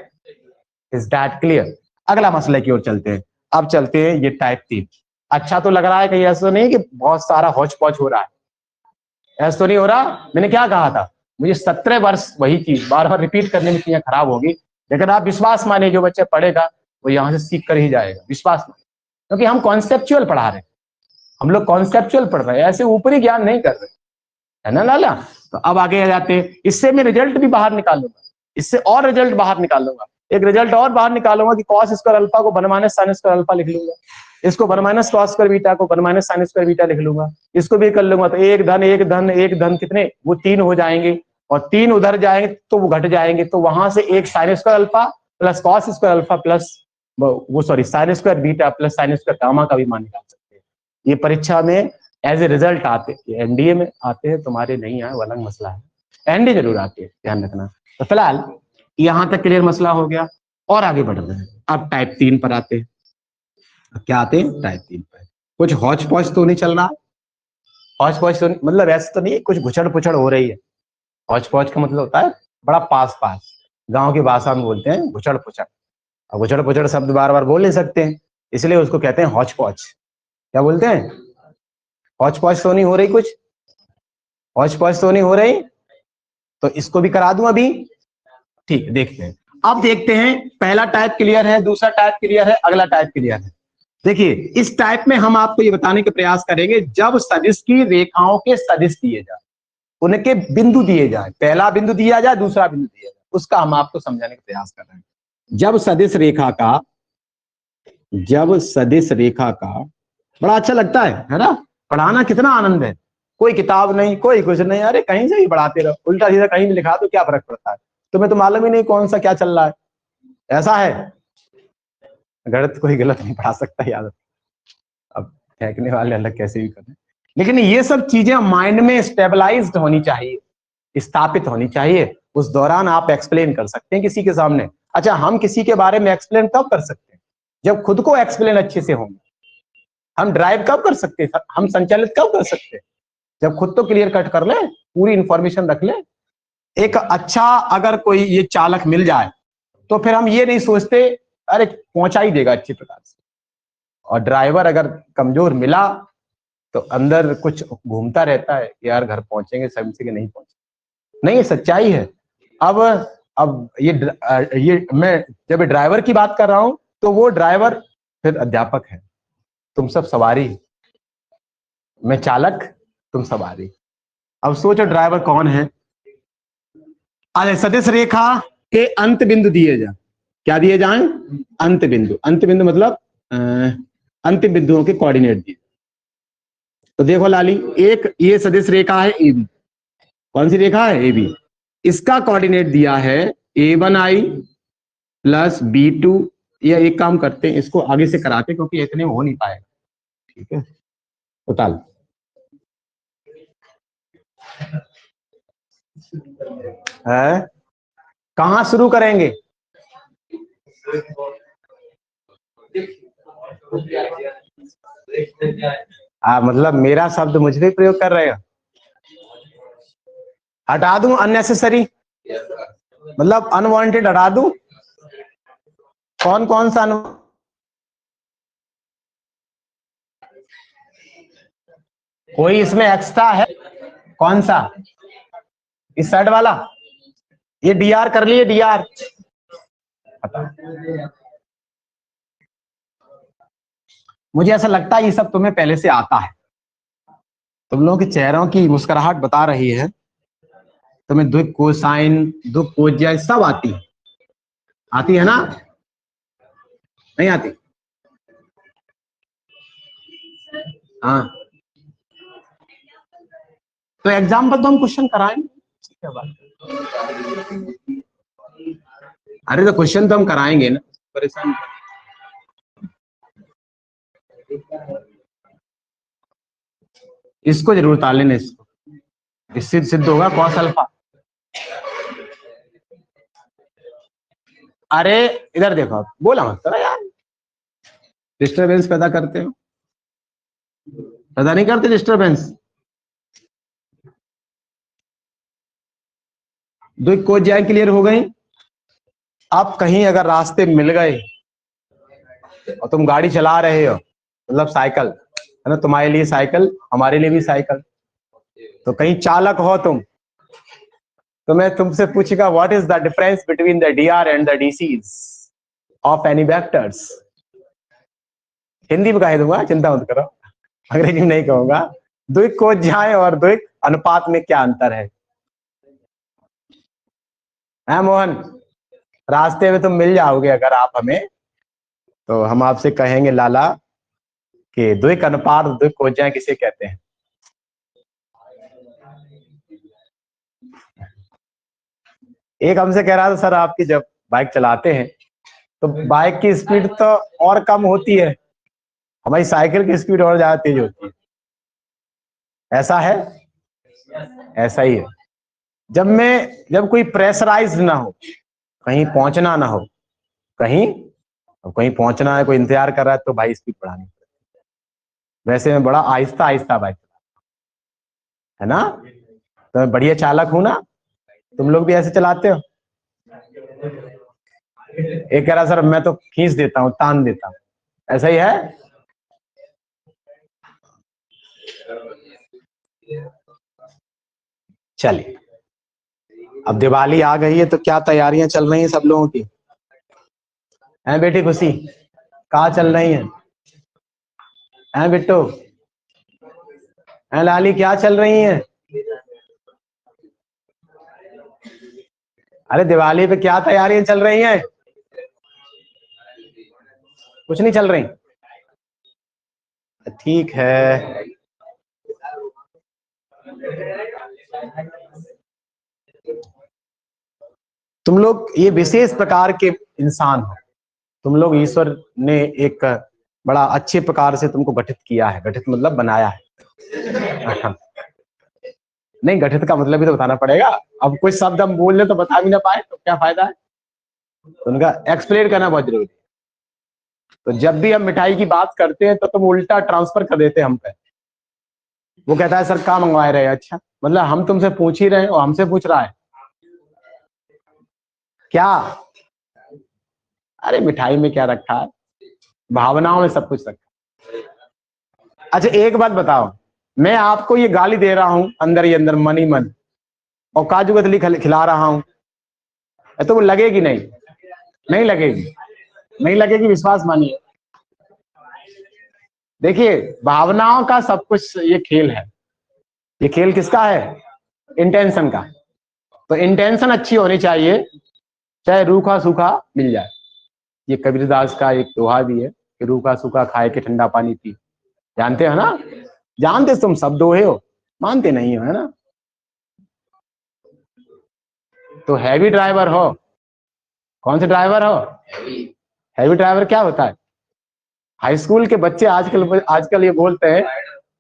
इज दैट क्लियर। अगला मसले की ओर चलते हैं। अब चलते हैं ये टाइप 3। अच्छा तो लग रहा है, कहीं ऐसा तो नहीं कि बहुत सारा हौच पौच हो रहा है, ऐसा तो नहीं हो रहा। मैंने क्या कहा था, मुझे 17 वर्ष वही चीज बार बार रिपीट करने में चीजें खराब होगी, लेकिन आप विश्वास मानिए जो बच्चे पढ़ेगा वो यहाँ से सीख कर ही जाएगा, विश्वास मानिए, क्योंकि हम कॉन्सेप्चुअल पढ़ा रहे हैं, हम लोग कॉन्सेप्चुअल पढ़ रहे हैं, ऐसे ऊपरी ज्ञान नहीं कर रहे, है ना लाला। तो अब आगे आ जाते हैं, इससे मैं रिजल्ट भी बाहर निकालूंगा, इससे और रिजल्ट बाहर निकालूंगा, एक रिजल्ट और बाहर निकालूंगा कि कॉस स्क्वायर अल्फा को 1 माइनस साइन स्क्वायर अल्फा लिख लूंगा, इसको 1 माइनस कॉस स्क्वायर बीटा को 1 माइनस साइन स्क्वायर बीटा लिख लूंगा, इसको भी कर लूंगा, तो एक धन कितने, वो 3 हो जाएंगे, और 3 उधर जाएंगे तो वो घट जाएंगे, तो वहां से एक sine square alpha plus cos square alpha plus वो sorry sine square beta plus sine square gamma का भी मान निकाल सकते हैं। ये परीक्षा में एज ए रिजल्ट आते, एनडीए में आते हैं, तुम्हारे नहीं आए वो अलग मसला है, एनडीए जरूर आते हैं, ध्यान रखना। तो फिलहाल यहां तक क्लियर मसला हो गया, और आगे बढ़ रहे हैं। अब टाइप 3 पर आते हैं। क्या आते हैं, टाइप 3 पर। कुछ हौच पौच तो नहीं चल रहा, हौच पौच तो मतलब ऐसा तो नहीं कुछ घुचड़ पुचड़ हो रही है। हौच पौच का मतलब होता है बड़ा पास पास, गांव की भाषा में बोलते हैं घुचड़ पुचड़। और घुचड़ पुचड़ शब्द बार बार बोल नहीं सकते हैं, इसलिए उसको कहते हैं हौच पौच। क्या बोलते हैं, हौच पौच तो नहीं हो रही, कुछ हौच पौच तो नहीं हो रही, तो इसको भी करा दूं अभी। ठीक, देखते हैं। अब देखते हैं, पहला टाइप क्लियर है, दूसरा टाइप क्लियर है, अगला टाइप क्लियर है। देखिए इस टाइप में हम आपको ये बताने का प्रयास करेंगे, जब सदिश की रेखाओं के सदिश दिए जाए, उनके बिंदु दिए जाए, पहला बिंदु दिया जाए, दूसरा बिंदु दिया जाए, उसका हम आपको समझाने का प्रयास कर रहे हैं। जब सदिश रेखा का बड़ा अच्छा लगता है ना, पढ़ाना कितना आनंद है, कोई किताब नहीं, कोई कुछ नहीं, अरे कहीं से ही पढ़ाते रहो, उल्टा सीधा कहीं भी लिखा तो क्या फर्क पड़ता है, तुम्हें तो मालूम ही नहीं कौन सा क्या चल रहा है, ऐसा है। गलत कोई गलत नहीं पढ़ा सकता, याद। अब फेंकने वाले अलग कैसे भी करें, लेकिन ये सब चीजें माइंड में स्टेबलाइज्ड होनी चाहिए, स्थापित होनी चाहिए, उस दौरान आप एक्सप्लेन कर सकते हैं किसी के सामने। अच्छा, हम किसी के बारे में एक्सप्लेन कब कर सकते हैं, जब खुद को एक्सप्लेन अच्छे से होंगे। हम ड्राइव कब कर सकते हैं, हम संचालित कब कर सकते हैं, जब खुद तो क्लियर कट कर ले, पूरी इंफॉर्मेशन रख ले। एक अच्छा अगर कोई ये चालक मिल जाए तो फिर हम ये नहीं सोचते अरे पहुंचा ही देगा अच्छी प्रकार से, और ड्राइवर अगर कमजोर मिला तो अंदर कुछ घूमता रहता है, यार घर पहुंचेंगे समय से कि नहीं पहुंचे, नहीं, ये सच्चाई है। अब ये मैं जब ड्राइवर की बात कर रहा हूं तो वो ड्राइवर फिर अध्यापक है, तुम सब सवारी, मैं चालक, तुम सवारी। अब सोचो ड्राइवर कौन है। अरे सदिश रेखा के अंत बिंदु दिए जाए, क्या दिए जाएं, अंत बिंदु, अंत बिंदु मतलब अंतिम बिंदुओं के कोऑर्डिनेट दिए। तो देखो लाली, एक ये सदिश रेखा है ए बी, कौन सी रेखा है, ए बी, इसका कोऑर्डिनेट दिया है a1i प्लस b2, या एक काम करते हैं इसको आगे से कराते क्योंकि इतने हो नहीं पाएगा, ठीक है। टोटल है, कहां शुरू करेंगे, मतलब मेरा शब्द मुझ पे प्रयोग कर रहे हो, हटा दूं अननेसेसरी, मतलब अनवांटेड हटा दूं, कौन कौन सा कोई इसमें एक्स्ट्रा है, कौन सा, इस साइड वाला, ये डीआर कर लिए, डीआर मुझे ऐसा लगता है ये सब तुम्हें पहले से आता है। तुम लोगों के चेहरों की मुस्कुराहट बता रही है तुम्हें द्विक कोसाइन, द्विक कोज्या सब आती है ना? नहीं आती? हाँ, तो एग्जाम्पल तो हम क्वेश्चन कराएंगे। अरे तो क्वेश्चन तो हम कराएंगे ना, परेशान। इसको जरूर ताल लेना, इसको, इससे सिद्ध होगा कॉस अल्फा। अरे इधर देखो, बोला मत करो यार, डिस्टरबेंस पैदा करते हो, पैदा नहीं करते डिस्टरबेंस। दो कोज्याएं क्लियर हो गई। आप कहीं अगर रास्ते मिल गए और तुम गाड़ी चला रहे हो, मतलब साइकिल है ना, तुम्हारे लिए साइकिल, हमारे लिए भी साइकिल, तो कहीं चालक हो तुम, तो मैं तुमसे पूछेगा what is the difference between the D R and the DCs of any vectors. Hindi में कह दूंगा, चिंता मत करो, अंग्रेजी में नहीं कहूंगा। द्विक कोज्याएं और द्विक अनुपात में क्या अंतर है? मोहन, रास्ते में तुम मिल जाओगे अगर आप हमें, तो हम आपसे कहेंगे लाला कि द्विक अनुपात और द्विक कोज्याएं किसे कहते हैं? एक हमसे कह रहा था सर आपकी जब बाइक चलाते हैं तो बाइक की स्पीड तो और कम होती है, हमारी साइकिल की स्पीड और ज्यादा तेज होती है। ऐसा है? ऐसा ही है। जब कोई प्रेशराइज ना हो, कहीं पहुंचना ना हो, कहीं पहुंचना है, कोई इंतजार कर रहा है, तो भाई स्पीड बढ़ानी पड़ेगी। वैसे मैं बड़ा आहिस्ता आहिस्ता बाइक है ना, तो मैं बढ़िया चालक हूं ना, तुम लोग भी ऐसे चलाते हो। एक कह रहा सर मैं तो खींच देता हूँ, तान देता हूँ, ऐसा ही है। चलिए, अब दिवाली आ गई है तो क्या तैयारियां चल रही हैं सब लोगों की? हैं बेटी खुशी, कहाँ चल रही हैं? हैं बिट्टू, हैं लाली, क्या चल रही हैं? अरे दिवाली पे क्या तैयारियां चल रही हैं? कुछ नहीं चल रही? ठीक है। तुम लोग ये विशेष प्रकार के इंसान हो, तुम लोग ईश्वर ने एक बड़ा अच्छे प्रकार से तुमको गठित किया है, गठित मतलब बनाया है। नहीं, गठित का मतलब भी तो बताना पड़ेगा। अब कोई शब्द हम बोल ले तो बता भी ना पाए तो क्या फायदा है, तो उनका एक्सप्लेन करना बहुत जरूरी है। तो जब भी हम मिठाई की बात करते हैं तो तुम उल्टा ट्रांसफर कर देते हैं हम पे। वो कहता है सर कहाँ मंगवा रहे हैं? अच्छा, मतलब हम तुमसे पूछ ही रहे हैं और हमसे पूछ रहा है क्या? अरे मिठाई में क्या रखा है, भावनाओं में सब कुछ रखा है। अच्छा एक बात बताओ, मैं आपको ये गाली दे रहा हूं अंदर ही अंदर, मन ही मन, और काजू कतली खिला रहा हूं, तो वो लगेगी नहीं? नहीं लगेगी, नहीं लगेगी, विश्वास मानिए। देखिए भावनाओं का सब कुछ ये खेल है। ये खेल किसका है? इंटेंशन का। तो इंटेंशन अच्छी होनी चाहिए, चाहे रूखा सूखा मिल जाए। ये कबीरदास का एक दोहा भी है कि रूखा सूखा खाए के ठंडा पानी पी। जानते हो ना? जानते तुम सब दोहे हो, मानते नहीं हो, है ना? तो हैवी ड्राइवर हो? कौन से ड्राइवर हो? हैवी ड्राइवर क्या होता है? हाई स्कूल के बच्चे आजकल आजकल ये बोलते हैं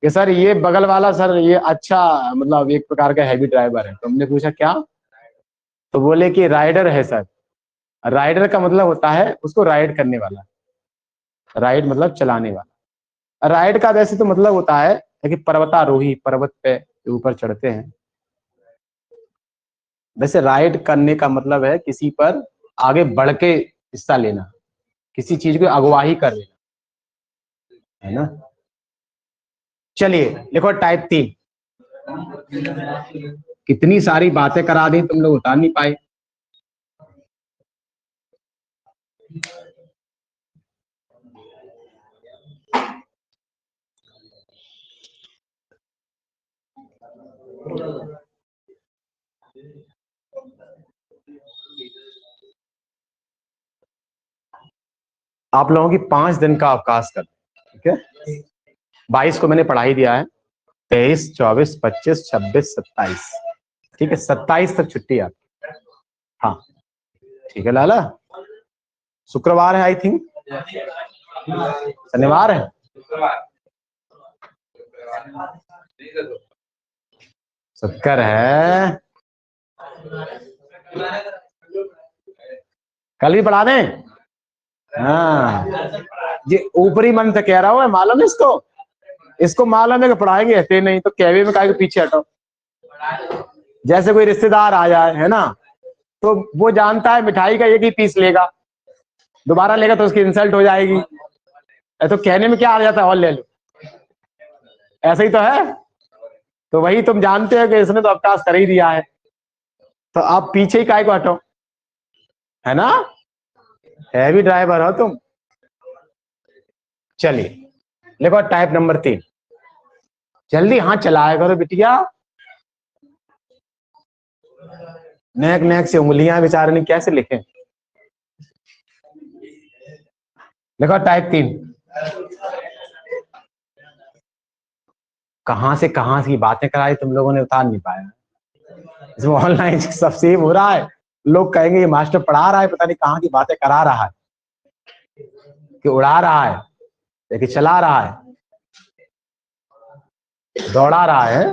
कि सर ये बगल वाला सर ये अच्छा, मतलब एक प्रकार का हैवी ड्राइवर है। तो हमने पूछा क्या? तो बोले कि राइडर है सर। राइडर का मतलब होता है उसको राइड करने वाला, राइड मतलब चलाने वाला। राइड का वैसे तो मतलब होता है कि पर्वतारोही, पर्वत पे ऊपर चढ़ते हैं। वैसे राइड करने का मतलब है किसी पर आगे बढ़ के हिस्सा लेना, किसी चीज को अगुवाही कर लेना, है ना? चलिए देखो टाइप 3, कितनी सारी बातें करा दी, तुम लोग उतार नहीं पाए। आप लोगों की 5 दिन का अवकाश कर, ठीक है। 22 को मैंने पढ़ा ही दिया है, 23, 24, 25, 26, 27, ठीक है। 27 तक छुट्टी है। हाँ ठीक है लाला, शुक्रवार है आई थिंक, शनिवार है, शुक्र है, कल भी पढ़ा दें। हाँ ये ऊपरी मन से कह रहा हूँ, मालूम है इसको मालूम है कि पढ़ाएंगे, ऐसे नहीं तो कैबे में काहे के पीछे हटो। जैसे कोई रिश्तेदार आ जाए है ना, तो वो जानता है मिठाई का एक ही पीस लेगा, दोबारा लेगा तो उसकी इंसल्ट हो जाएगी, तो कहने में क्या आ जाता है, और ले लो, ऐसा ही तो है। तो वही तुम जानते हो कि इसने तो अवकाश कर ही दिया है, तो आप पीछे ही काहे को हटो, है ना, हैवी ड्राइवर हो तुम। चलिए देखो टाइप नंबर 3, जल्दी हाथ चलाया करो बिटिया, नेक नेक से उंगलियां बेचारे कैसे लिखें। देखो टाइप 3, कहां से की बातें कराई तुम लोगों ने, उतार नहीं पाया। इसमें ऑनलाइन सब सेव हो रहा है, लोग कहेंगे ये मास्टर पढ़ा रहा है, पता नहीं कहां की बातें करा रहा है, कि उड़ा रहा है, लेकिन चला रहा है, दौड़ा रहा है।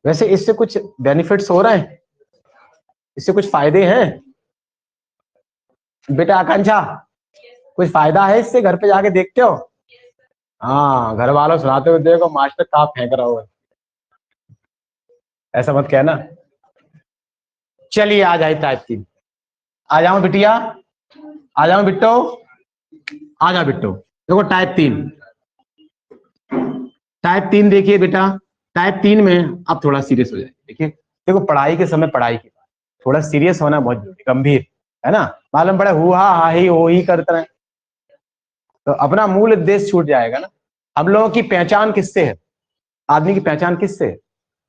वैसे इससे कुछ बेनिफिट्स हो रहे हैं, इससे कुछ फायदे हैं बेटा आकांक्षा, कुछ फायदा है इससे, घर पे जाके देखते हो। हाँ घर वालों सुनाते हुए देखो मास्टर कहाँ फेंक रहा हो, ऐसा मत कहना। चलिए आ जाए टाइप 3, आ जाओ बिटिया, आ जाओ बिट्टो, आ जाओ बिट्टो। देखो टाइप 3, टाइप 3 देखिए बेटा, टाइप 3 में अब थोड़ा सीरियस हो जाए। देखिए देखो पढ़ाई के समय पढ़ाई की बात, थोड़ा सीरियस होना बहुत जरूरी, गंभीर है ना, मालूम पड़े हुआ हा ही हो ही करते रहे तो अपना मूल उद्देश्य छूट जाएगा ना। हम लोगों की पहचान किससे है, आदमी की पहचान किससे है,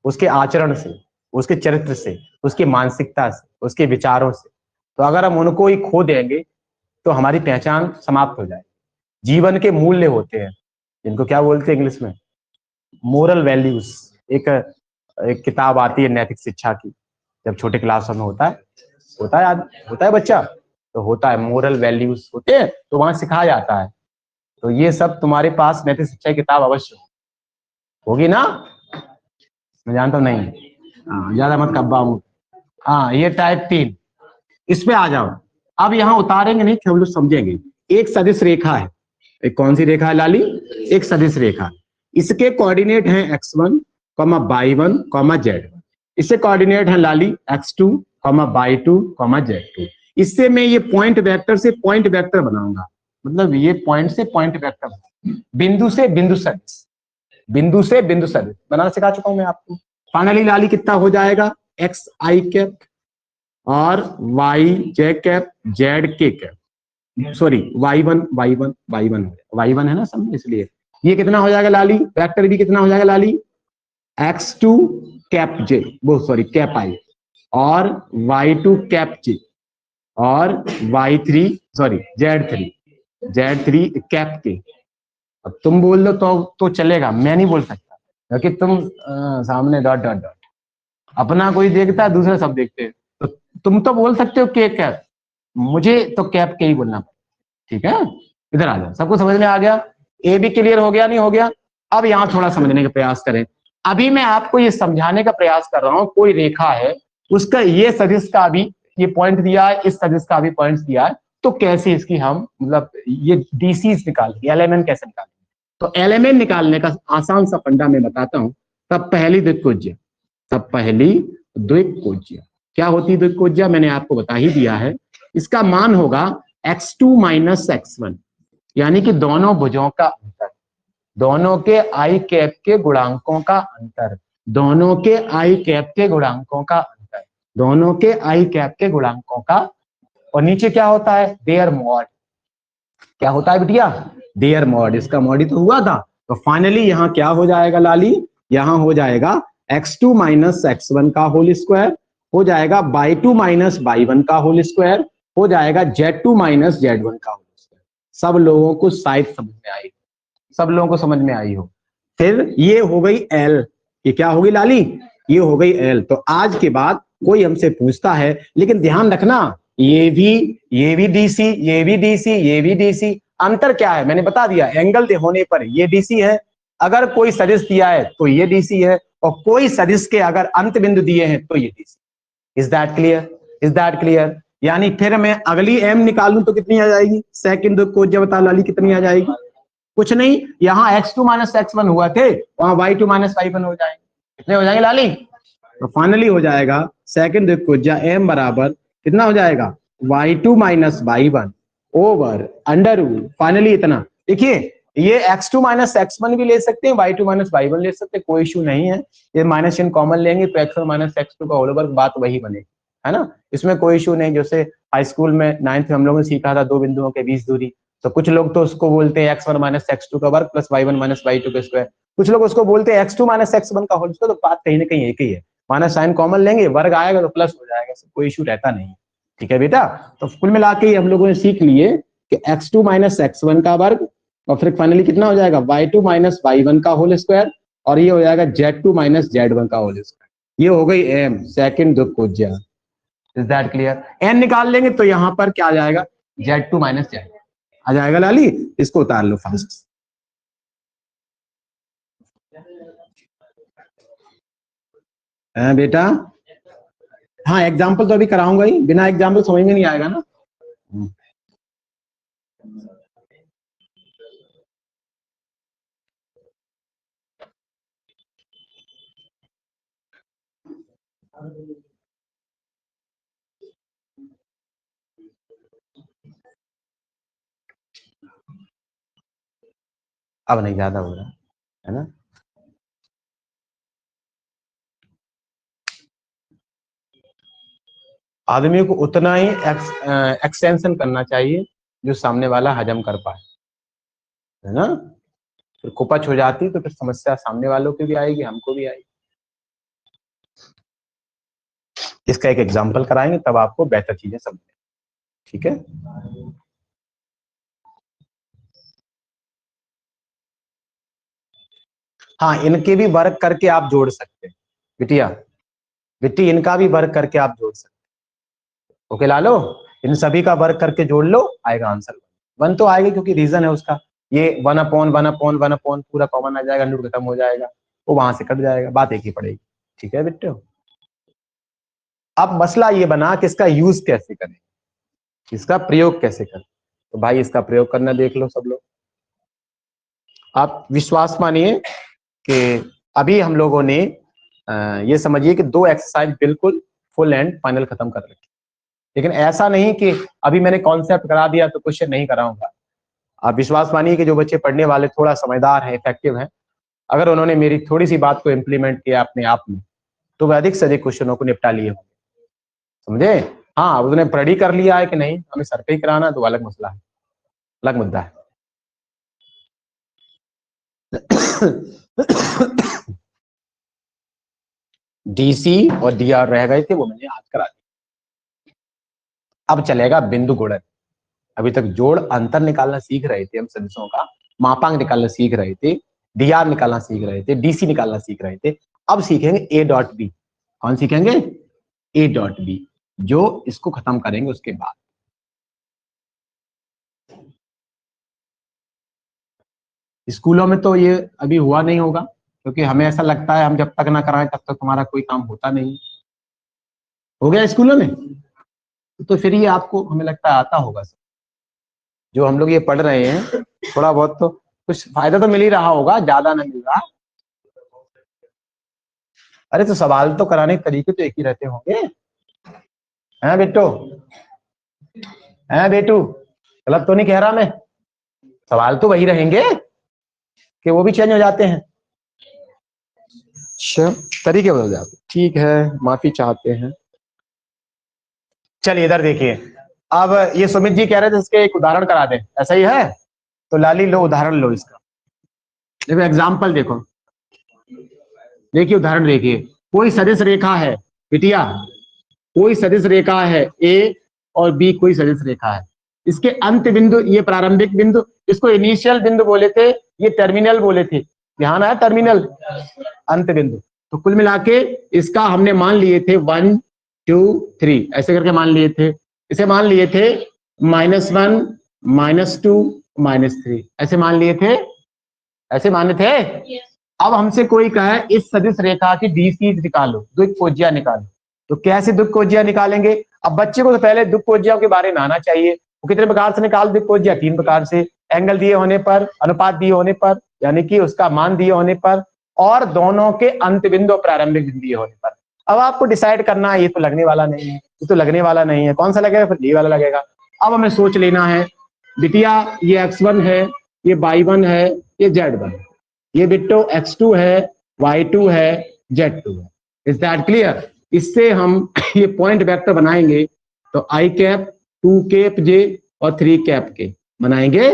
उसके आचरण से, उसके चरित्र से, उसकी मानसिकता से, उसके विचारों से। तो अगर हम उनको ही खो देंगे तो हमारी पहचान समाप्त हो जाएगी। जीवन के मूल्य होते हैं जिनको क्या बोलते हैं इंग्लिश में, मोरल वैल्यूज। एक किताब आती है नैतिक शिक्षा की, जब छोटे क्लास में होता है बच्चा, तो होता है मोरल वैल्यूज होते हैं, तो वहां सिखाया जाता है। तो ये सब तुम्हारे पास नैतिक शिक्षा की किताब अवश्य होगी ना, मैं जानता हूँ नहीं, हाँ ज्यादा मत कब्बा हूँ। हाँ ये टाइप 3, इस पे आ जाओ। अब यहाँ उतारेंगे नहीं, हम लोग समझेंगे। एक सदिश रेखा है, एक कौन सी रेखा है लाली, एक सदिश रेखा, इसके कोऑर्डिनेट हैं x1, y1, z1। इससे कोऑर्डिनेट है लाली x2, y2, z2। इससे मैं ये पॉइंट वेक्टर से पॉइंट वेक्टर बनाऊंगा, मतलब ये पॉइंट से पॉइंट वेक्टर, बिंदु से बिंदु सदिश, बिंदु से बिंदु सदिश बनाना सिखा चुका हूं मैं आपको। फाइनली लाली कितना हो जाएगा, एक्स आई कैप और वाई जे कैप जेड के कैप, सॉरी y1 है ना सब, इसलिए ये कितना हो जाएगा लाली, वेक्टर भी कितना हो जाएगा लाली, x2 कैप जे, वो सॉरी कैप आई, और y2 कैप जे, और y3 सॉरी z3 कैप के। अब तुम बोल दो तो चलेगा, मैं नहीं बोल सकता, क्योंकि तुम सामने डॉट डॉट डॉट, अपना कोई देखता है दूसरा सब देखते हैं, तो तुम तो बोल सकते हो के कैप, मुझे तो कैप के ही बोलना पड़ेगा, ठीक है। इधर आ जाओ, सबको समझ में आ गया, ए भी क्लियर हो गया नहीं हो गया। अब यहाँ थोड़ा समझने का प्रयास करें। अभी मैं आपको ये समझाने का प्रयास कर रहा हूं, कोई रेखा है उसका ये सदिश का भी ये पॉइंट दिया है, इस सदिश का भी पॉइंट दिया है, तो कैसे इसकी हम मतलब ये डीसीज निकालेंगे, एलएमएन कैसे निकालेंगे। तो एलएमएन निकालने का आसान सा फंडा मैं बताता हूं। तब पहली द्विकोज्या क्या होती है, द्विकोज्या मैंने आपको बता ही दिया है। इसका मान होगा x2 माइनस x1, यानी कि दोनों भुजों का अंतर, दोनों के आई कैप के गुणांकों का अंतर, दोनों के आई कैप के गुणांकों का अंतर। दोनों के आई कैप के गुणांकों का, और नीचे क्या होता है, देयर मॉड। क्या होता है बिटिया, देयर मॉड। इसका मॉड ही तो हुआ था। तो फाइनली यहाँ क्या हो जाएगा लाली, यहाँ हो जाएगा x2 माइनस x1 का होल स्क्वायर, हो जाएगा y2 माइनस y1 का होल स्क्वायर, हो जाएगा z2 माइनस z1 का होल स्क्वायर। सब लोगों को शायद समझ में आई, सब लोगों को समझ में आई हो। फिर ये हो गई एल, ये क्या होगी लाली, ये हो गई एल। तो आज के बाद कोई हमसे पूछता है, लेकिन ध्यान रखना ये भी डीसी, ये भी डीसी, ये भी डीसी, अंतर क्या है मैंने बता दिया, एंगल होने पर ये डीसी है, अगर कोई सदिश दिया है तो ये डीसी है, और कोई सदिश के अगर अंत बिंदु दिए हैं तो ये DC. Is that clear, is that clear. यानी फिर मैं अगली एम निकालूं तो कितनी आ जाएगी, सेकंड को जब बता लाली कितनी आ जाएगी, कुछ नहीं, यहाँ x2 माइनस x1 हुआ थे, वहां y2 माइनस y1 हो जाएंगे, कितने हो जाएंगे लाली। तो फाइनली हो जाएगा सेकंड त्रिभुजा m बराबर कितना हो जाएगा, y2 minus y1 over under root, finally इतना। देखिए ये x2 माइनस x1 भी ले सकते हैं, y2 माइनस y1 ले सकते हैं, कोई इशू नहीं है। ये माइनस चिन्ह कॉमन लेंगे तो x1 माइनस x2 का होल ओवर, बात वही बनेगी, है ना, इसमें कोई इशू नहीं। जैसे हाई स्कूल में 9th में हम लोगों ने सीखा था दो बिंदुओं के बीच दूरी, तो कुछ लोग तो उसको बोलते हैं x1 माइनस x2 का वर्ग प्लस y1 माइनस y2 का स्क्वायर, कुछ लोग उसको बोलते हैं x2 माइनस x1 का होल स्क्वायर। तो बात कहीं ना कहीं एक ही है, माइनस साइन कॉमन लेंगे, वर्ग आएगा तो प्लस हो जाएगा, कोई इशू रहता नहीं। ठीक है बेटा, तो कुल मिला के हम लोगों ने सीख लिए कि x2 माइनस x1 का वर्ग, और फिर फाइनली कितना हो जाएगा y2 माइनस y1 का होल स्क्वायर, और ये हो जाएगा z2 माइनस z1 का होल स्क्वायर। ये हो गई m सेकंड त्रिभुजा। Is that clear. n निकाल लेंगे तो यहाँ पर क्या आ जाएगा, z2 माइनस z आ जाएगा लाली, इसको उतार लो फास्ट। बेटा हाँ एग्जाम्पल तो अभी कराऊंगा ही, बिना एग्जाम्पल समझ में नहीं आएगा ना। अब नहीं ज्यादा हो रहा है ना। आदमी को उतना ही एक्सटेंशन करना चाहिए जो सामने वाला हजम कर पाए, है ना। फिर कुपच हो जाती तो फिर समस्या सामने वालों की भी आएगी, हमको भी आएगी। इसका एक एग्जाम्पल कराएंगे तब आपको बेहतर चीजें समझ, ठीक है। हाँ इनके भी वर्क करके आप जोड़ सकते हैं बिटिया, बिट्टी इनका भी वर्क करके आप जोड़ सकते हैं। ओके लालो, इन सभी का वर्क करके जोड़ लो, आएगा आंसर वन तो आएगा, क्योंकि रीजन है उसका, ये वन अपॉन पूरा कॉमन आ जाएगा, नूट खत्म हो जाएगा, वो वहां से कट जाएगा, बात एक ही पड़ेगी। ठीक है बिट्टो। अब मसला ये बना कि इसका यूज कैसे करें, इसका प्रयोग कैसे करें। तो भाई इसका प्रयोग करना देख लो सब लोग। आप विश्वास मानिए कि अभी हम लोगों ने ये समझिए कि 2 एक्सरसाइज बिल्कुल फुल एंड फाइनल खत्म कर रखी, लेकिन ऐसा नहीं कि अभी मैंने कॉन्सेप्ट करा दिया तो क्वेश्चन नहीं कराऊंगा। आप विश्वास मानिए कि जो बच्चे पढ़ने वाले थोड़ा समझदार हैं, इफेक्टिव हैं, अगर उन्होंने मेरी थोड़ी सी बात को इम्प्लीमेंट किया अपने आप में, तो वह अधिक से अधिक क्वेश्चनों को निपटा लिए होंगे, समझे। हाँ उसने रेडी कर लिया है कि नहीं, हमें सर पे ही कराना तो अलग मसला है, अलग मुद्दा है। डीसी और डीआर रह गए थे, वो मैंने आज करा दिया। अब चलेगा बिंदु गुणन। अभी तक जोड़ अंतर निकालना सीख रहे थे हम, सदिशों का मापांक निकालना सीख रहे थे, डीआर निकालना सीख रहे थे, डीसी निकालना सीख रहे थे। अब सीखेंगे ए डॉट बी। कौन सीखेंगे, ए डॉट बी, जो इसको खत्म करेंगे उसके बाद। स्कूलों में तो ये अभी हुआ नहीं होगा, क्योंकि हमें ऐसा लगता है हम जब तक ना कराएं तब तक हमारा कोई काम होता नहीं। हो गया स्कूलों में, तो फिर ये आपको हमें लगता है आता होगा। जो हम लोग ये पढ़ रहे हैं थोड़ा बहुत तो कुछ फायदा तो मिल ही रहा होगा, ज्यादा ना मिल रहा। अरे तो सवाल तो कराने के तरीके तो एक ही रहते होंगे, हैं बेटो, हैं बेटू, गलत तो नहीं कह रहा मैं, सवाल तो वही रहेंगे कि वो भी चेंज हो जाते हैं। अच्छा तरीके बदल जाते, ठीक है, माफी चाहते हैं। चलिए इधर देखिए, अब ये सुमित जी कह रहे थे इसके एक उदाहरण करा दें, ऐसा ही है? तो लाली लो उदाहरण लो इसका, देखो एग्जाम्पल देखो, देखिए उदाहरण देखिए, कोई सदिश रेखा है बिटिया, कोई सदिश रेखा है ए और बी कोई सदिश रेखा है, इसके अंत बिंदु ये प्रारंभिक बिंदु, इसको इनिशियल बिंदु बोले थे, ये टर्मिनल बोले थे, ध्यान आया, टर्मिनल अंत बिंदु। तो कुल मिला के इसका हमने मान लिए थे 1 2 3 ऐसे करके मान लिए थे, इसे मान लिए थे -1 -2 -3 ऐसे मान लिए थे, ऐसे माने थे। अब हमसे कोई कहे इस सदिश रेखा की डीसी निकालो, द्विकोजिया निकालो, तो कैसे द्विकोजिया निकालेंगे? अब बच्चे को तो पहले द्विकोजिया के बारे में आना चाहिए, वो कितने प्रकार से निकाल द्विकोजिया? 3 प्रकार से, एंगल दिए होने पर, अनुपात दिए होने पर, यानी कि उसका मान दिए होने पर, और दोनों के अंत बिंदु प्रारंभिक बिंदु दिए होने पर। अब आपको डिसाइड करना है, ये तो लगने वाला नहीं है, ये तो लगने वाला नहीं है, कौन सा लगेगा? फिर ये वाला लगेगा। अब हमें सोच लेना है बिटिया, ये x1 है, ये y1 है, ये z1 है, ये बिट्टो x2 है, y2 है, z2 है। Is that clear? इससे हम ये पॉइंट वेक्टर बनाएंगे, तो i कैप 2 कैप j और 3 कैप के बनाएंगे।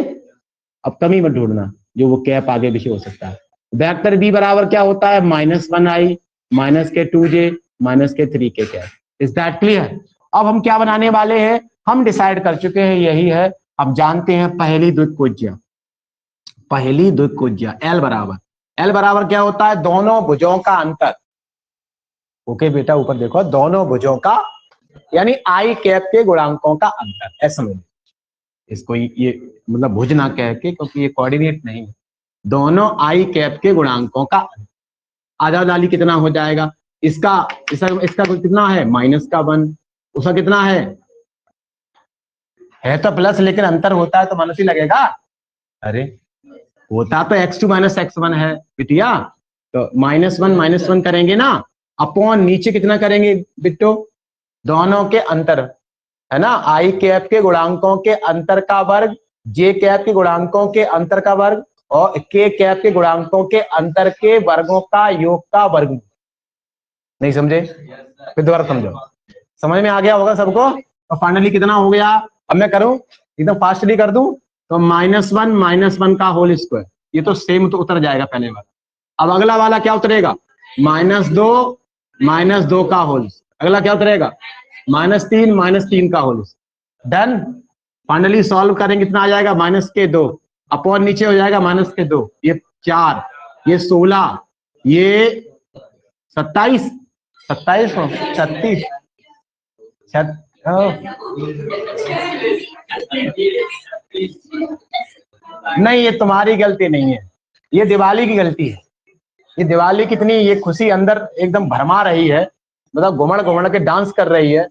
अब कमी मत ढूंढना, जो वो कैप आगे पीछे हो सकता है। वेक्टर b बराबर क्या होता है? -1i -2j -3 के कैप। Is that clear? अब हम क्या बनाने वाले हैं? हम डिसाइड कर चुके हैं, यही है, हम जानते हैं पहली द्विकोजिया, पहली द्विकोजिया L बराबर क्या होता है? दोनों भुजों का अंतर। ओके बेटा, ऊपर देखो, दोनों भुजों का, यानी आई कैप के गुणांकों का अंतर, ऐसा समझ इसको, ये मतलब भुज ना कह के, क्योंकि ये कोऑर्डिनेट नहीं है, दोनों आई कैप के गुणांकों का अंतर। आधा डाली कितना हो जाएगा? इसका कितना है? -1, उसका कितना है तो प्लस, लेकिन अंतर होता है तो माइनस ही लगेगा। अरे होता तो x2 - x1 है बिटिया, तो -1 करेंगे ना, अपॉन नीचे कितना करेंगे बिट्टो? दोनों के अंतर, है ना, आई कैप के गुणांकों के अंतर का वर्ग, जे कैप के गुणांकों के अंतर का वर्ग, और के कैप के गुणांकों के अंतर के वर्गों का योग का वर्ग। नहीं समझे? फिर दोबारा समझो, समझ में आ गया होगा सबको? तो फाइनली कितना हो गया? अब मैं करूं एकदम फास्टली कर दूं, तो -1 का होल स्क्वायर, ये तो सेम तो उतर जाएगा पहले वाला। अब अगला वाला क्या उतरेगा? -2 का होल, अगला क्या उतरेगा? -3 का होल। डन। फाइनली सॉल्व करेंगे, कितना आ जाएगा? -2 अपॉन नीचे हो जाएगा -2, ये 4, ये 16, ये 27 36 नहीं, ये तुम्हारी गलती नहीं है, ये दिवाली की गलती है। ये दिवाली कितनी ये खुशी अंदर एकदम भरमा रही है, मतलब घुमड़ घुमड़ के डांस कर रही है।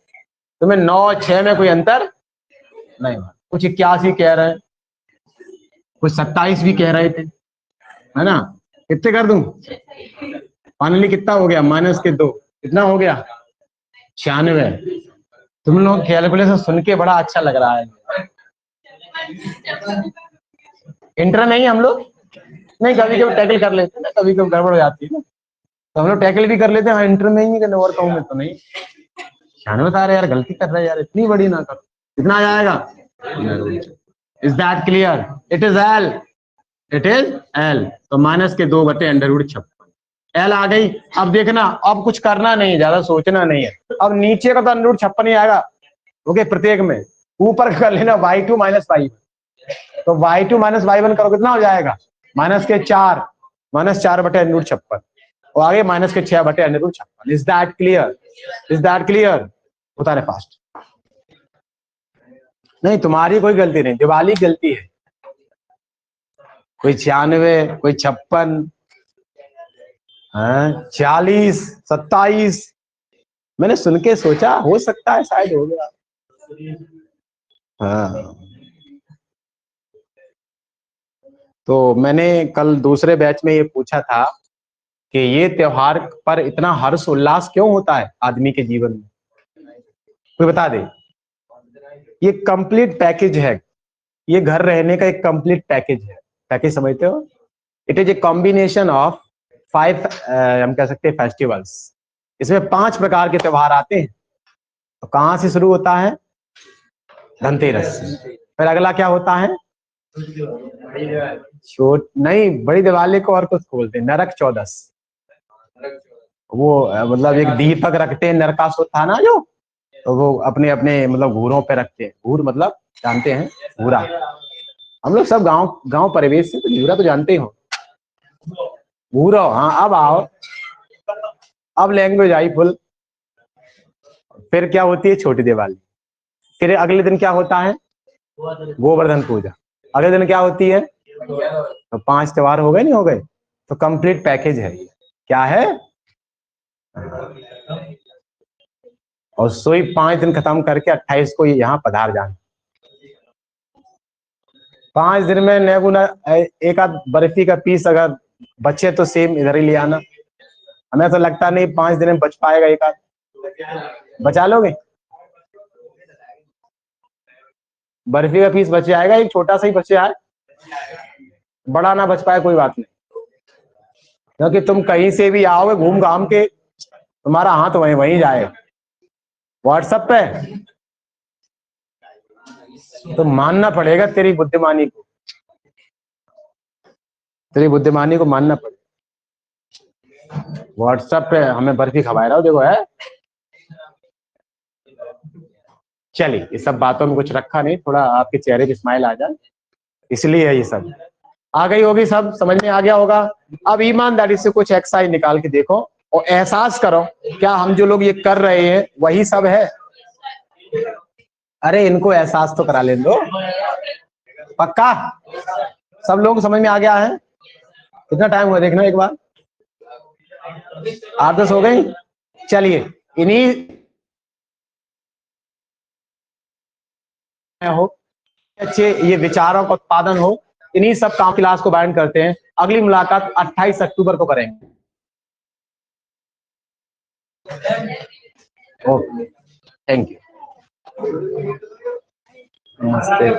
तुम्हें 9-6 में कोई अंतर नहीं, कुछ 81 कह रहे हैं, कुछ 27 भी कह रहे थे, है ना? कितने कर दूं? फाइनली कितना हो गया? -2, कितना हो गया? 96। तुम लोग कैलकुलेशन सुन के बड़ा अच्छा लग रहा है। इंटर नहीं हम लोग नहीं, कभी कभी टैकल कर लेते हैं ना, कभी कभी गड़बड़ हो जाती है ना, तो हम लोग टैकल भी कर लेते हैं। हाँ, इंटर में ही और कहूँ में तो नहीं। 96 बता रहे यार, गलती कर रहे यार, इतनी बड़ी ना कर। कितना आ जाएगा? Is that clear? It is L, it is L. तो -2/√56 एल आ गई। अब देखना, अब कुछ करना नहीं, ज्यादा सोचना नहीं है। अब नीचे का तो √56 ही आएगा, ओके, प्रत्येक में। ऊपर कर लेना y2 - y1, तो y2 - y1 करो, कितना हो जाएगा? -4 -4/√56, और आगे -6/√56। Is that clear? Is that clear? उतारे फास्ट। नहीं, तुम्हारी कोई गलती नहीं, दिवाली गलती है। कोई 96, कोई 56, 40, 27। मैंने सुन के सोचा हो सकता है शायद हो गया। हाँ, तो मैंने कल दूसरे बैच में ये पूछा था कि ये त्योहार पर इतना हर्ष उल्लास क्यों होता है आदमी के जीवन में? कोई बता दे। ये कंप्लीट पैकेज है, ये घर रहने का एक कंप्लीट पैकेज है। पैकेज समझते हो? It is a combination of 5 हम कह सकते हैं फेस्टिवल्स। इसमें 5 प्रकार के त्योहार आते हैं। तो कहाँ से शुरू होता है? धनतेरस से। फिर अगला क्या होता है? नहीं, बड़ी दिवाली को और कुछ बोलते हैं, नरक चौदस। वो मतलब एक दीपक रखते हैं, नरकासुर था ना जो, तो वो अपने अपने मतलब घूरों पे रखते हैं। घूर मतलब जानते हैं? घूरा। हम लोग सब गांव गांव परिवेश से, तो घूरा तो जानते हो। घूरो, हाँ। अब आओ, अब लैंग्वेज आई फुल। फिर क्या होती है? छोटी दिवाली। फिर अगले दिन क्या होता है? गोवर्धन पूजा। अगले दिन क्या होती है? तो 5 त्योहार हो गए, नहीं हो गए? तो कंप्लीट पैकेज है ये। क्या है? और सोई 5 दिन खत्म करके 28 को यहाँ पधार जाना। 5 दिन में नेगुना एक आध बर्फी का पीस अगर बचे तो सेम इधर ही ले आना। हमें तो लगता नहीं 5 दिन में बच पाएगा एक आध। बचा लोगे? बर्फी का पीस बच जाएगा, एक छोटा सा ही बचे आए, बड़ा ना बच पाए कोई बात नहीं, क्योंकि तुम कहीं से भी आओगे घूम घाम के, तुम्हारा हाथ वहीं वहीं जाएगा। व्हाट्सएप पे तो मानना पड़ेगा तेरी बुद्धिमानी को, तेरी बुद्धिमानी को मानना पड़ेगा। व्हाट्सएप पे हमें बर्फी खवाए रहा हो, देखो है। चलिए, ये सब बातों में कुछ रखा नहीं, थोड़ा आपके चेहरे पे स्माइल आ जाए, इसलिए ये सब आ गई होगी, सब समझ में आ गया होगा। अब ईमानदारी से कुछ एक्सरसाइज निकाल के देखो और एहसास करो, क्या हम जो लोग ये कर रहे हैं वही सब है? अरे इनको एहसास तो करा लेने दो। पक्का सब लोग समझ में आ गया है? कितना टाइम हुआ देखना एक बार, 8-10 हो गई। चलिए, इन्हीं हो अच्छे ये विचारों का उत्पादन हो, इन्हीं सब काम क्लास को बाइंड करते हैं। अगली मुलाकात 28 अक्टूबर को करेंगे। ओके, थैंक यू, नमस्ते।